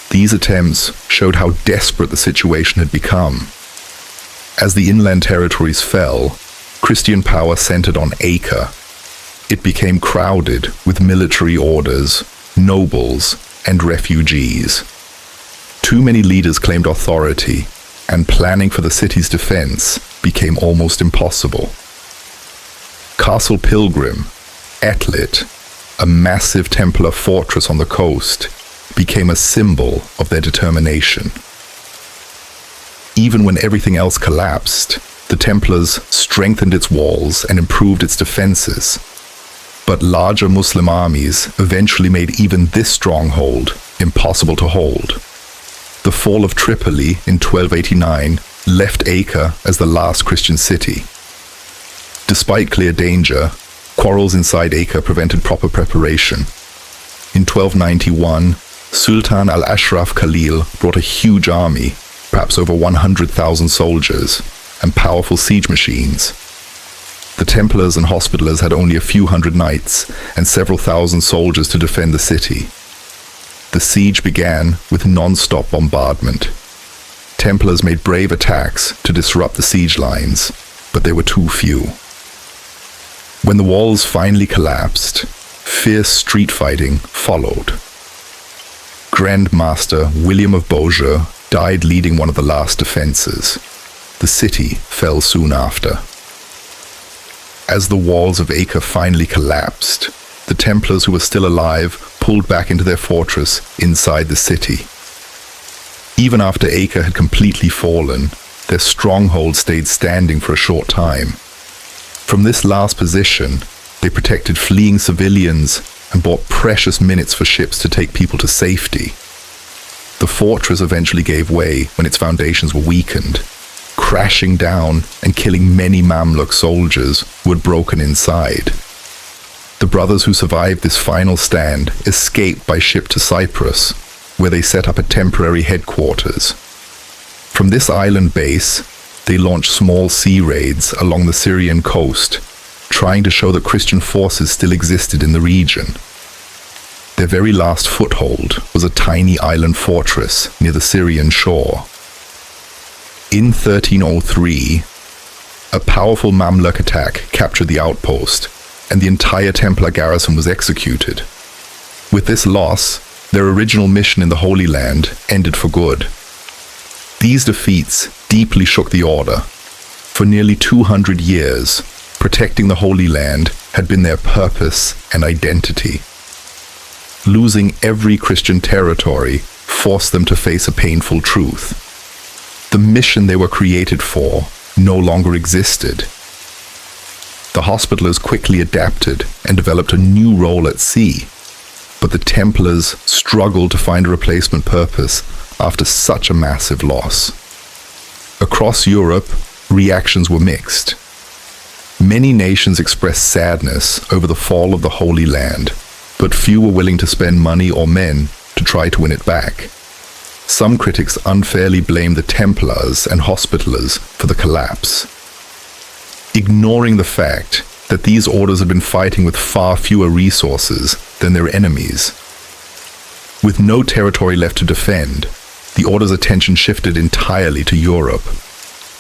these attempts showed how desperate the situation had become. As the inland territories fell, Christian power centered on Acre. It became crowded with military orders, nobles, and refugees. Too many leaders claimed authority, and planning for the city's defense became almost impossible. Castle Pilgrim, Etlit, a massive Templar fortress on the coast, became a symbol of their determination. Even when everything else collapsed, the Templars strengthened its walls and improved its defenses. But larger Muslim armies eventually made even this stronghold impossible to hold. The fall of Tripoli in 1289 left Acre as the last Christian city. Despite clear danger, quarrels inside Acre prevented proper preparation. In 1291, Sultan al-Ashraf Khalil brought a huge army, perhaps over 100,000 soldiers, and powerful siege machines. The Templars and Hospitallers had only a few hundred knights and several thousand soldiers to defend the city. The siege began with non-stop bombardment. Templars made brave attacks to disrupt the siege lines, but they were too few. When the walls finally collapsed, fierce street fighting followed. Grand Master William of Beaujeu died leading one of the last defenses. The city fell soon after. As the walls of Acre finally collapsed, the Templars who were still alive pulled back into their fortress inside the city. Even after Acre had completely fallen, their stronghold stayed standing for a short time. From this last position, they protected fleeing civilians and bought precious minutes for ships to take people to safety. The fortress eventually gave way when its foundations were weakened, crashing down and killing many Mamluk soldiers who had broken inside. The brothers who survived this final stand escaped by ship to Cyprus, where they set up a temporary headquarters. From this island base, they launched small sea raids along the Syrian coast, trying to show that Christian forces still existed in the region. Their very last foothold was a tiny island fortress near the Syrian shore. In 1303, a powerful Mamluk attack captured the outpost, and the entire Templar garrison was executed. With this loss, their original mission in the Holy Land ended for good. These defeats deeply shook the Order. For nearly 200 years, protecting the Holy Land had been their purpose and identity. Losing every Christian territory forced them to face a painful truth. The mission they were created for no longer existed. The Hospitallers quickly adapted and developed a new role at sea, but the Templars struggled to find a replacement purpose after such a massive loss. Across Europe, reactions were mixed. Many nations expressed sadness over the fall of the Holy Land, but few were willing to spend money or men to try to win it back. Some critics unfairly blamed the Templars and Hospitallers for the collapse, ignoring the fact that these orders had been fighting with far fewer resources than their enemies. With no territory left to defend, the order's attention shifted entirely to Europe.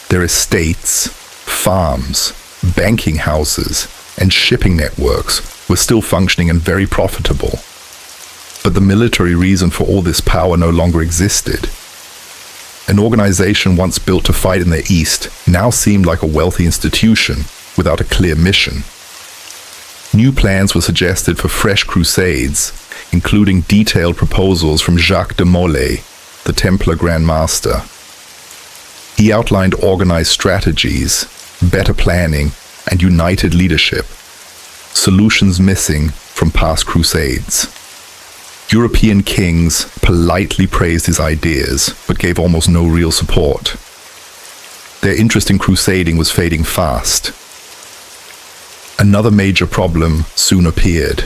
Their estates, farms, banking houses, and shipping networks were still functioning and very profitable. But the military reason for all this power no longer existed. An organization once built to fight in the East now seemed like a wealthy institution without a clear mission. New plans were suggested for fresh crusades, including detailed proposals from Jacques de Molay, the Templar Grand Master. He outlined organized strategies, better planning, and united leadership, solutions missing from past crusades. European kings politely praised his ideas, but gave almost no real support. Their interest in crusading was fading fast. Another major problem soon appeared.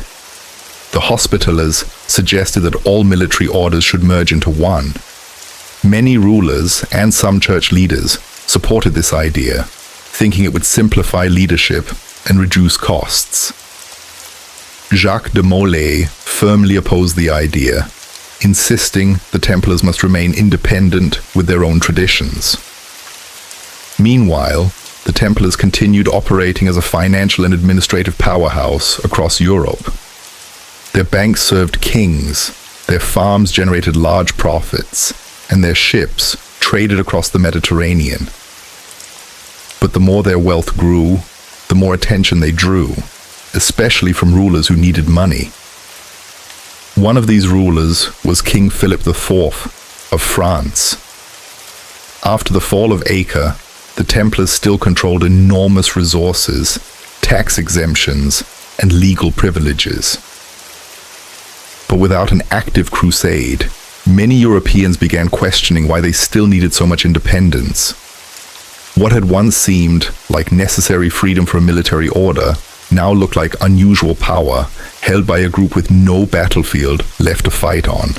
The Hospitallers suggested that all military orders should merge into one, Many rulers and some church leaders supported this idea, thinking it would simplify leadership and reduce costs. Jacques de Molay firmly opposed the idea, insisting the Templars must remain independent with their own traditions. Meanwhile, the Templars continued operating as a financial and administrative powerhouse across Europe. Their banks served kings, their farms generated large profits, and their ships traded across the Mediterranean. But the more their wealth grew, the more attention they drew, especially from rulers who needed money. One of these rulers was King Philip IV of France. After the fall of Acre, the Templars still controlled enormous resources, tax exemptions, and legal privileges. But without an active crusade, many Europeans began questioning why they still needed so much independence. What had once seemed like necessary freedom for a military order now looked like unusual power held by a group with no battlefield left to fight on.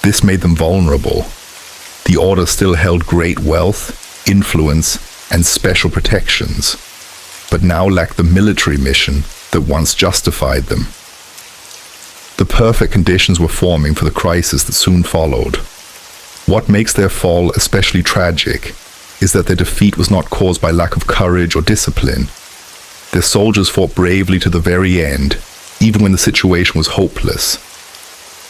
This made them vulnerable. The order still held great wealth, influence, and special protections, but now lacked the military mission that once justified them. The perfect conditions were forming for the crisis that soon followed. What makes their fall especially tragic is that their defeat was not caused by lack of courage or discipline. Their soldiers fought bravely to the very end, even when the situation was hopeless.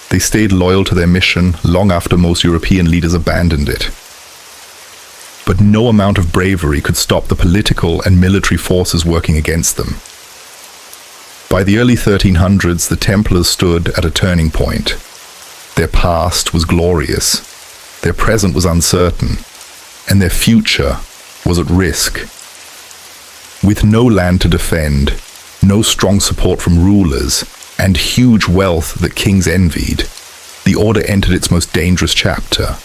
They stayed loyal to their mission long after most European leaders abandoned it. But no amount of bravery could stop the political and military forces working against them. By the early 1300s, the Templars stood at a turning point. Their past was glorious, their present was uncertain, and their future was at risk. With no land to defend, no strong support from rulers, and huge wealth that kings envied, the order entered its most dangerous chapter.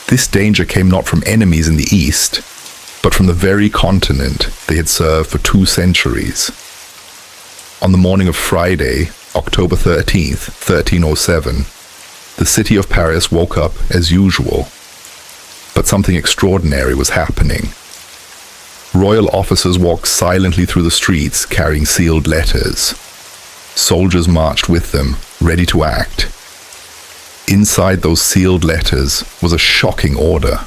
This danger came not from enemies in the east, but from the very continent they had served for 2 centuries. On the morning of Friday, October 13th, 1307, the city of Paris woke up as usual. But something extraordinary was happening. Royal officers walked silently through the streets carrying sealed letters. Soldiers marched with them, ready to act. Inside those sealed letters was a shocking order.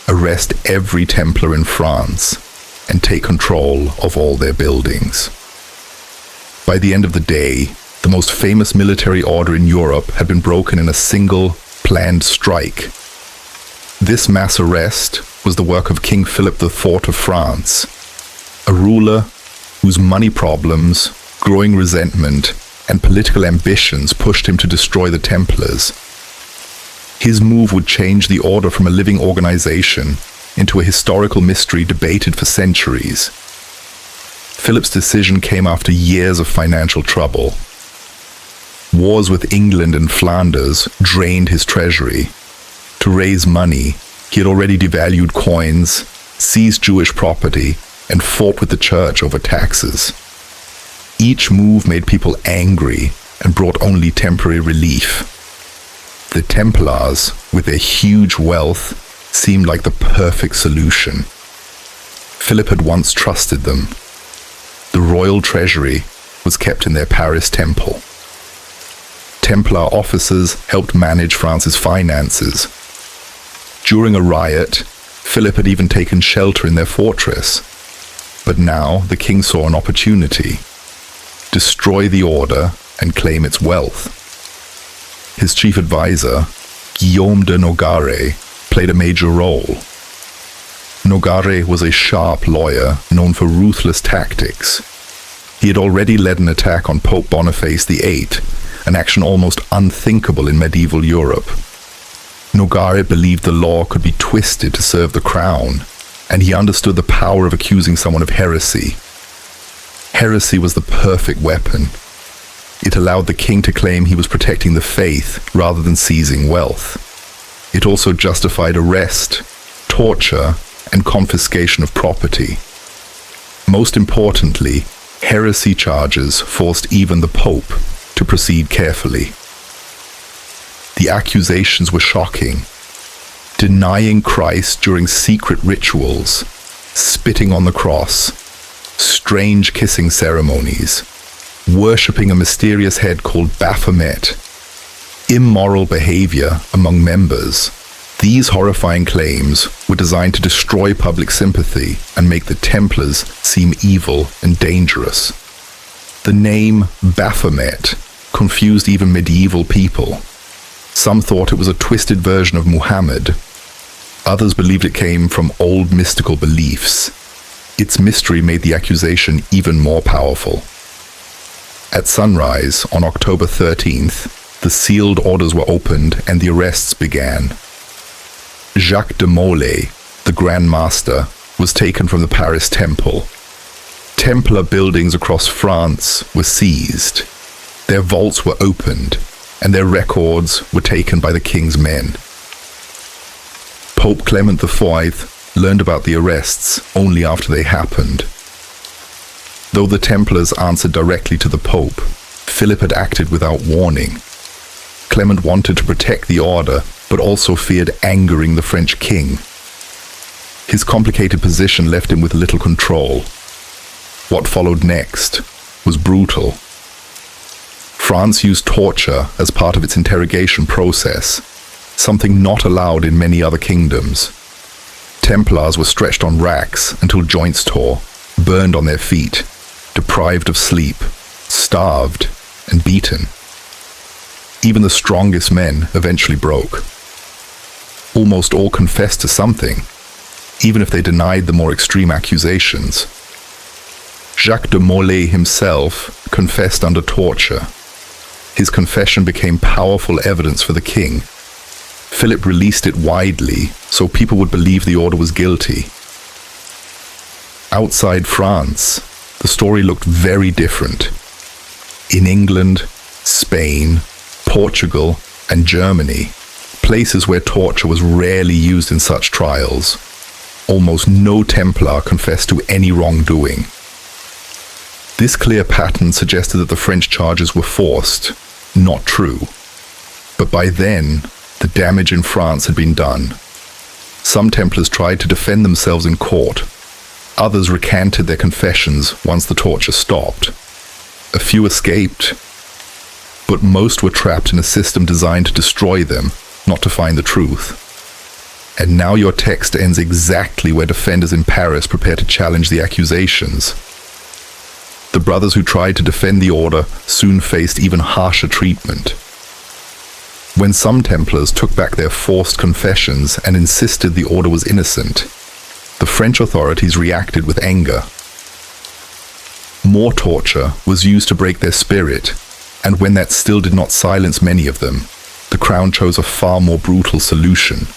Arrest every Templar in France and take control of all their buildings. By the end of the day, the most famous military order in Europe had been broken in a single, planned strike. This mass arrest was the work of King Philip IV of France, a ruler whose money problems, growing resentment, and political ambitions pushed him to destroy the Templars. His move would change the order from a living organization into a historical mystery debated for centuries. Philip's decision came after years of financial trouble. Wars with England and Flanders drained his treasury. To raise money, he had already devalued coins, seized Jewish property, and fought with the church over taxes. Each move made people angry and brought only temporary relief. The Templars, with their huge wealth, seemed like the perfect solution. Philip had once trusted them. The royal treasury was kept in their Paris temple. Templar officers helped manage France's finances. During a riot, Philip had even taken shelter in their fortress. But now the king saw an opportunity: destroy the order and claim its wealth. His chief advisor, Guillaume de Nogare, played a major role. Nogare was a sharp lawyer known for ruthless tactics. He had already led an attack on Pope Boniface VIII, an action almost unthinkable in medieval Europe. Nogare believed the law could be twisted to serve the crown, and he understood the power of accusing someone of heresy. Heresy was the perfect weapon. It allowed the king to claim he was protecting the faith rather than seizing wealth. It also justified arrest, torture, and confiscation of property. Most importantly, heresy charges forced even the Pope to proceed carefully. The accusations were shocking. Denying Christ during secret rituals, spitting on the cross, strange kissing ceremonies, worshipping a mysterious head called Baphomet, immoral behavior among members. These horrifying claims were designed to destroy public sympathy and make the Templars seem evil and dangerous. The name Baphomet confused even medieval people. Some thought it was a twisted version of Muhammad. Others believed it came from old mystical beliefs. Its mystery made the accusation even more powerful. At sunrise on October 13th, the sealed orders were opened and the arrests began. Jacques de Molay, the Grand Master, was taken from the Paris Temple. Templar buildings across France were seized. Their vaults were opened, and their records were taken by the king's men. Pope Clement V learned about the arrests only after they happened. Though the Templars answered directly to the Pope, Philip had acted without warning. Clement wanted to protect the order, but also feared angering the French king. His complicated position left him with little control. What followed next was brutal. France used torture as part of its interrogation process, something not allowed in many other kingdoms. Templars were stretched on racks until joints tore, burned on their feet, deprived of sleep, starved, and beaten. Even the strongest men eventually broke. Almost all confessed to something, even if they denied the more extreme accusations. Jacques de Molay himself confessed under torture. His confession became powerful evidence for the king. Philip released it widely so people would believe the order was guilty. Outside France, the story looked very different. In England, Spain, Portugal, and Germany, places where torture was rarely used in such trials, almost no Templar confessed to any wrongdoing. This clear pattern suggested that the French charges were forced, not true. But by then, the damage in France had been done. Some Templars tried to defend themselves in court. Others recanted their confessions once the torture stopped. A few escaped, but most were trapped in a system designed to destroy them, not to find the truth. And now your text ends exactly where defenders in Paris prepare to challenge the accusations. The brothers who tried to defend the order soon faced even harsher treatment. When some Templars took back their forced confessions and insisted the order was innocent, the French authorities reacted with anger. More torture was used to break their spirit, and when that still did not silence many of them, the crown chose a far more brutal solution.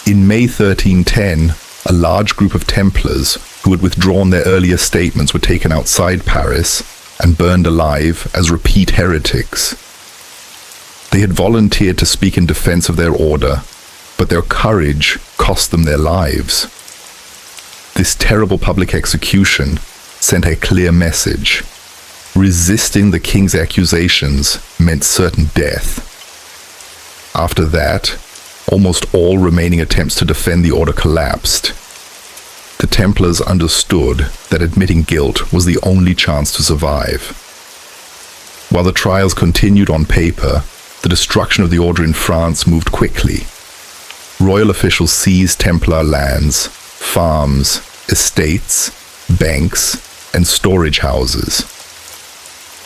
In May 1310, a large group of Templars who had withdrawn their earlier statements were taken outside Paris and burned alive as repeat heretics. They had volunteered to speak in defense of their order, but their courage cost them their lives. This terrible public execution sent a clear message. Resisting the king's accusations meant certain death. After that, almost all remaining attempts to defend the order collapsed. The Templars understood that admitting guilt was the only chance to survive. While the trials continued on paper, the destruction of the order in France moved quickly. Royal officials seized Templar lands, farms, estates, banks, and storage houses.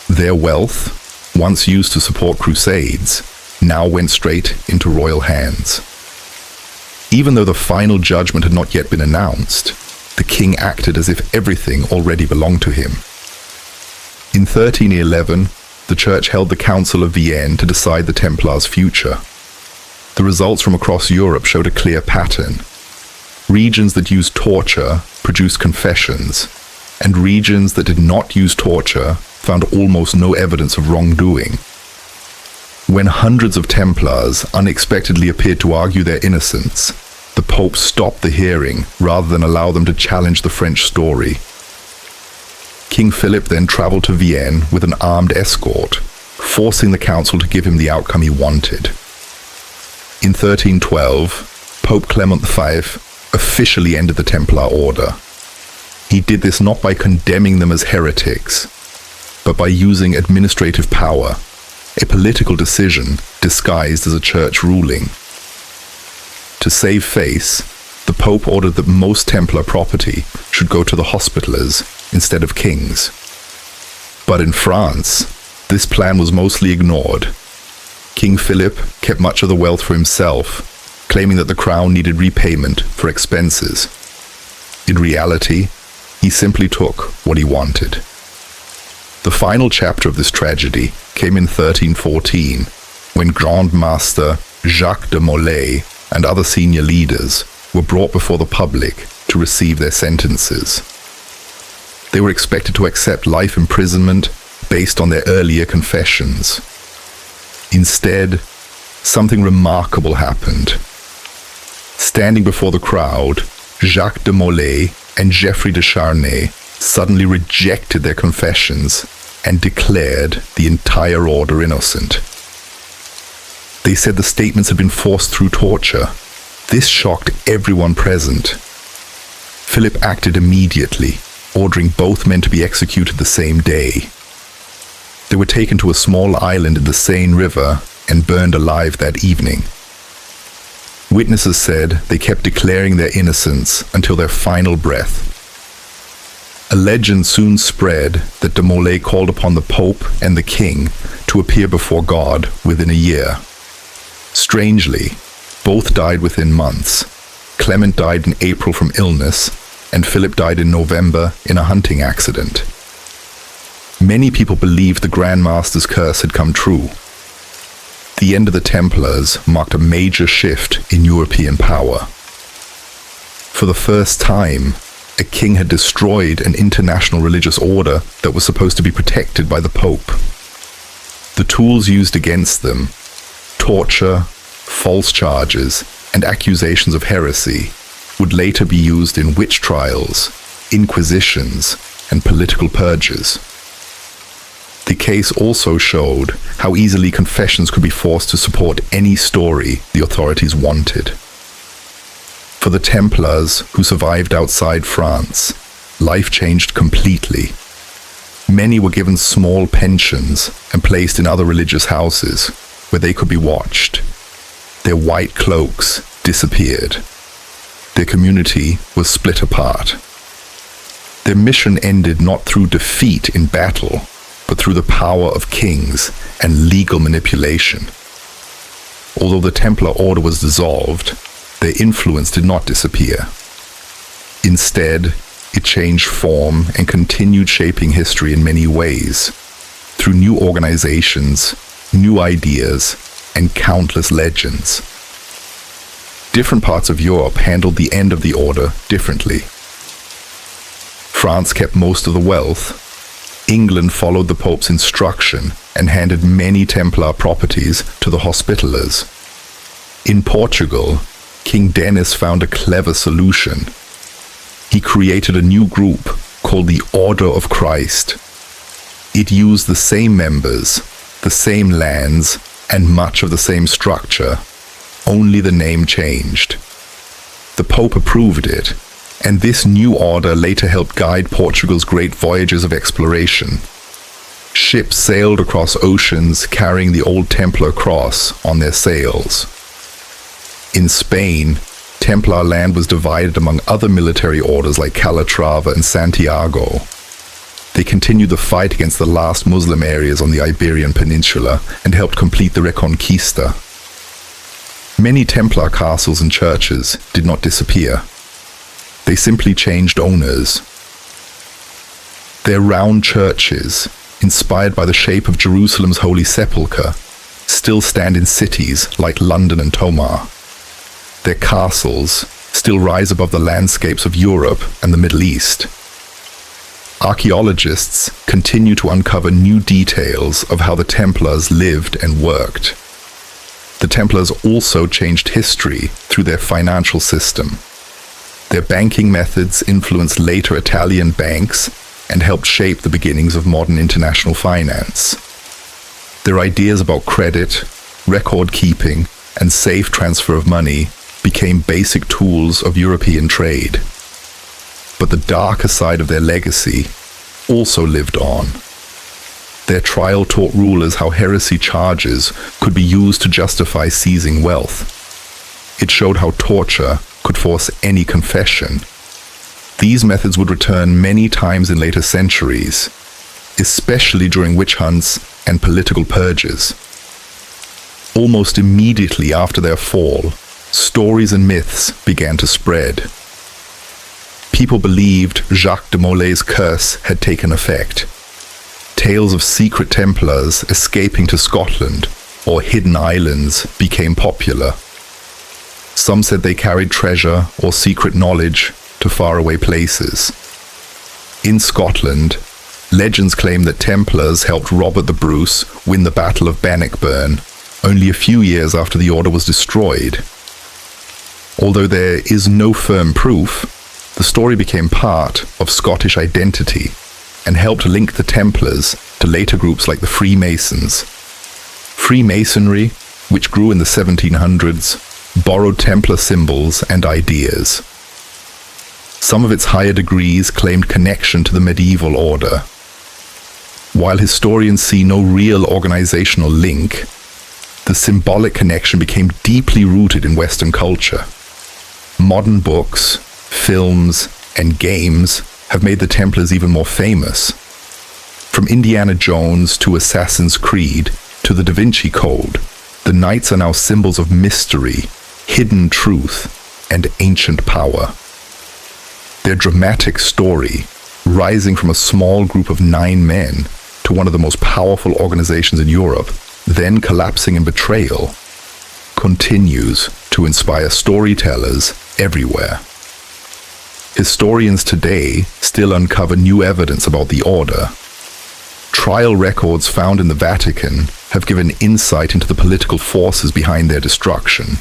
Their wealth, once used to support Crusades, now went straight into royal hands. Even though the final judgment had not yet been announced, the king acted as if everything already belonged to him. In 1311, the Church held the Council of Vienne to decide the Templars' future. The results from across Europe showed a clear pattern. Regions that used torture produced confessions, and regions that did not use torture found almost no evidence of wrongdoing. When hundreds of Templars unexpectedly appeared to argue their innocence, the Pope stopped the hearing rather than allow them to challenge the French story. King Philip then traveled to Vienne with an armed escort, forcing the council to give him the outcome he wanted. In 1312, Pope Clement V officially ended the Templar order. He did this not by condemning them as heretics, but by using administrative power, a political decision disguised as a church ruling. To save face, the Pope ordered that most Templar property should go to the Hospitallers instead of kings. But in France, this plan was mostly ignored. King Philip kept much of the wealth for himself, claiming that the crown needed repayment for expenses. In reality, he simply took what he wanted. The final chapter of this tragedy came in 1314, when Grand Master Jacques de Molay and other senior leaders were brought before the public to receive their sentences. They were expected to accept life imprisonment based on their earlier confessions. Instead, something remarkable happened. Standing before the crowd, Jacques de Molay and Geoffrey de Charnay suddenly rejected their confessions and declared the entire order innocent. They said the statements had been forced through torture. This shocked everyone present. Philip acted immediately, ordering both men to be executed the same day. They were taken to a small island in the Seine River and burned alive that evening. Witnesses said they kept declaring their innocence until their final breath. A legend soon spread that de Molay called upon the Pope and the King to appear before God within a year. Strangely, both died within months. Clement died in April from illness, and Philip died in November in a hunting accident. Many people believed the Grand Master's curse had come true. The end of the Templars marked a major shift in European power. For the first time, a king had destroyed an international religious order that was supposed to be protected by the Pope. The tools used against them, torture, false charges, and accusations of heresy, would later be used in witch trials, inquisitions, and political purges. The case also showed how easily confessions could be forced to support any story the authorities wanted. For the Templars who survived outside France, life changed completely. Many were given small pensions and placed in other religious houses where they could be watched. Their white cloaks disappeared. Their community was split apart. Their mission ended not through defeat in battle, but through the power of kings and legal manipulation. Although the Templar order was dissolved, their influence did not disappear. Instead, it changed form and continued shaping history in many ways, through new organizations, new ideas, and countless legends. Different parts of Europe handled the end of the order differently. France kept most of the wealth. England followed the Pope's instruction and handed many Templar properties to the Hospitallers. In Portugal, King Denis found a clever solution. He created a new group called the Order of Christ. It used the same members, the same lands, and much of the same structure. Only the name changed. The Pope approved it, and this new order later helped guide Portugal's great voyages of exploration. Ships sailed across oceans carrying the old Templar cross on their sails. In Spain, Templar land was divided among other military orders like Calatrava and Santiago. They continued the fight against the last Muslim areas on the Iberian Peninsula and helped complete the Reconquista. Many Templar castles and churches did not disappear. They simply changed owners. Their round churches, inspired by the shape of Jerusalem's Holy Sepulchre, still stand in cities like London and Tomar. Their castles still rise above the landscapes of Europe and the Middle East. Archaeologists continue to uncover new details of how the Templars lived and worked. The Templars also changed history through their financial system. Their banking methods influenced later Italian banks and helped shape the beginnings of modern international finance. Their ideas about credit, record keeping, and safe transfer of money became basic tools of European trade. But the darker side of their legacy also lived on. Their trial taught rulers how heresy charges could be used to justify seizing wealth. It showed how torture could force any confession. These methods would return many times in later centuries, especially during witch hunts and political purges. Almost immediately after their fall, stories and myths began to spread. People believed Jacques de Molay's curse had taken effect. Tales of secret Templars escaping to Scotland or hidden islands became popular. Some said they carried treasure or secret knowledge to faraway places. In Scotland, legends claim that Templars helped Robert the Bruce win the Battle of Bannockburn only a few years after the order was destroyed. Although there is no firm proof, the story became part of Scottish identity and helped link the Templars to later groups like the Freemasons. Freemasonry, which grew in the 1700s, borrowed Templar symbols and ideas. Some of its higher degrees claimed connection to the medieval order. While historians see no real organizational link, the symbolic connection became deeply rooted in Western culture. Modern books, films, and games have made the Templars even more famous. From Indiana Jones to Assassin's Creed to the Da Vinci Code, the Knights are now symbols of mystery, hidden truth, and ancient power. Their dramatic story, rising from a small group of 9 men to one of the most powerful organizations in Europe, then collapsing in betrayal, continues to inspire storytellers everywhere. Historians today still uncover new evidence about the order. Trial records found in the Vatican have given insight into the political forces behind their destruction.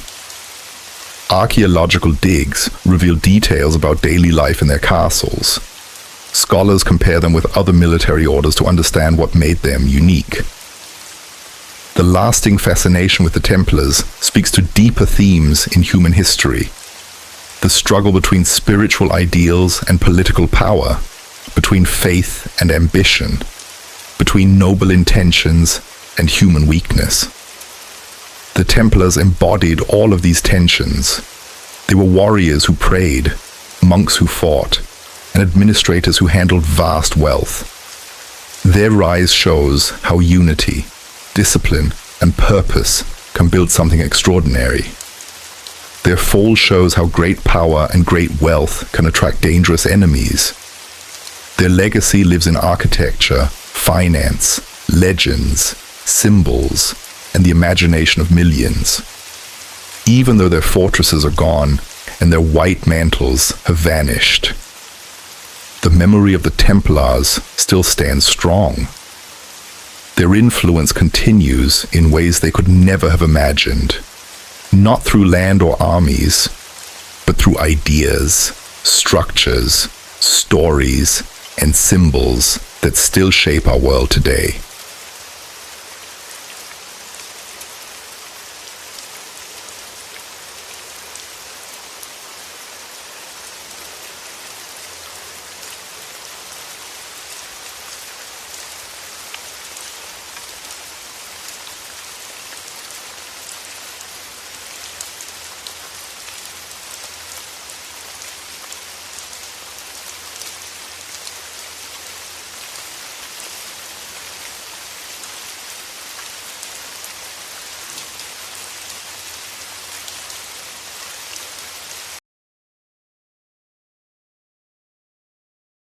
Archaeological digs reveal details about daily life in their castles. Scholars compare them with other military orders to understand what made them unique. The lasting fascination with the Templars speaks to deeper themes in human history. The struggle between spiritual ideals and political power, between faith and ambition, between noble intentions and human weakness. The Templars embodied all of these tensions. They were warriors who prayed, monks who fought, and administrators who handled vast wealth. Their rise shows how unity, discipline, and purpose can build something extraordinary. Their fall shows how great power and great wealth can attract dangerous enemies. Their legacy lives in architecture, finance, legends, symbols, and the imagination of millions. Even though their fortresses are gone and their white mantles have vanished, the memory of the Templars still stands strong. Their influence continues in ways they could never have imagined. Not through land or armies, but through ideas, structures, stories, and symbols that still shape our world today.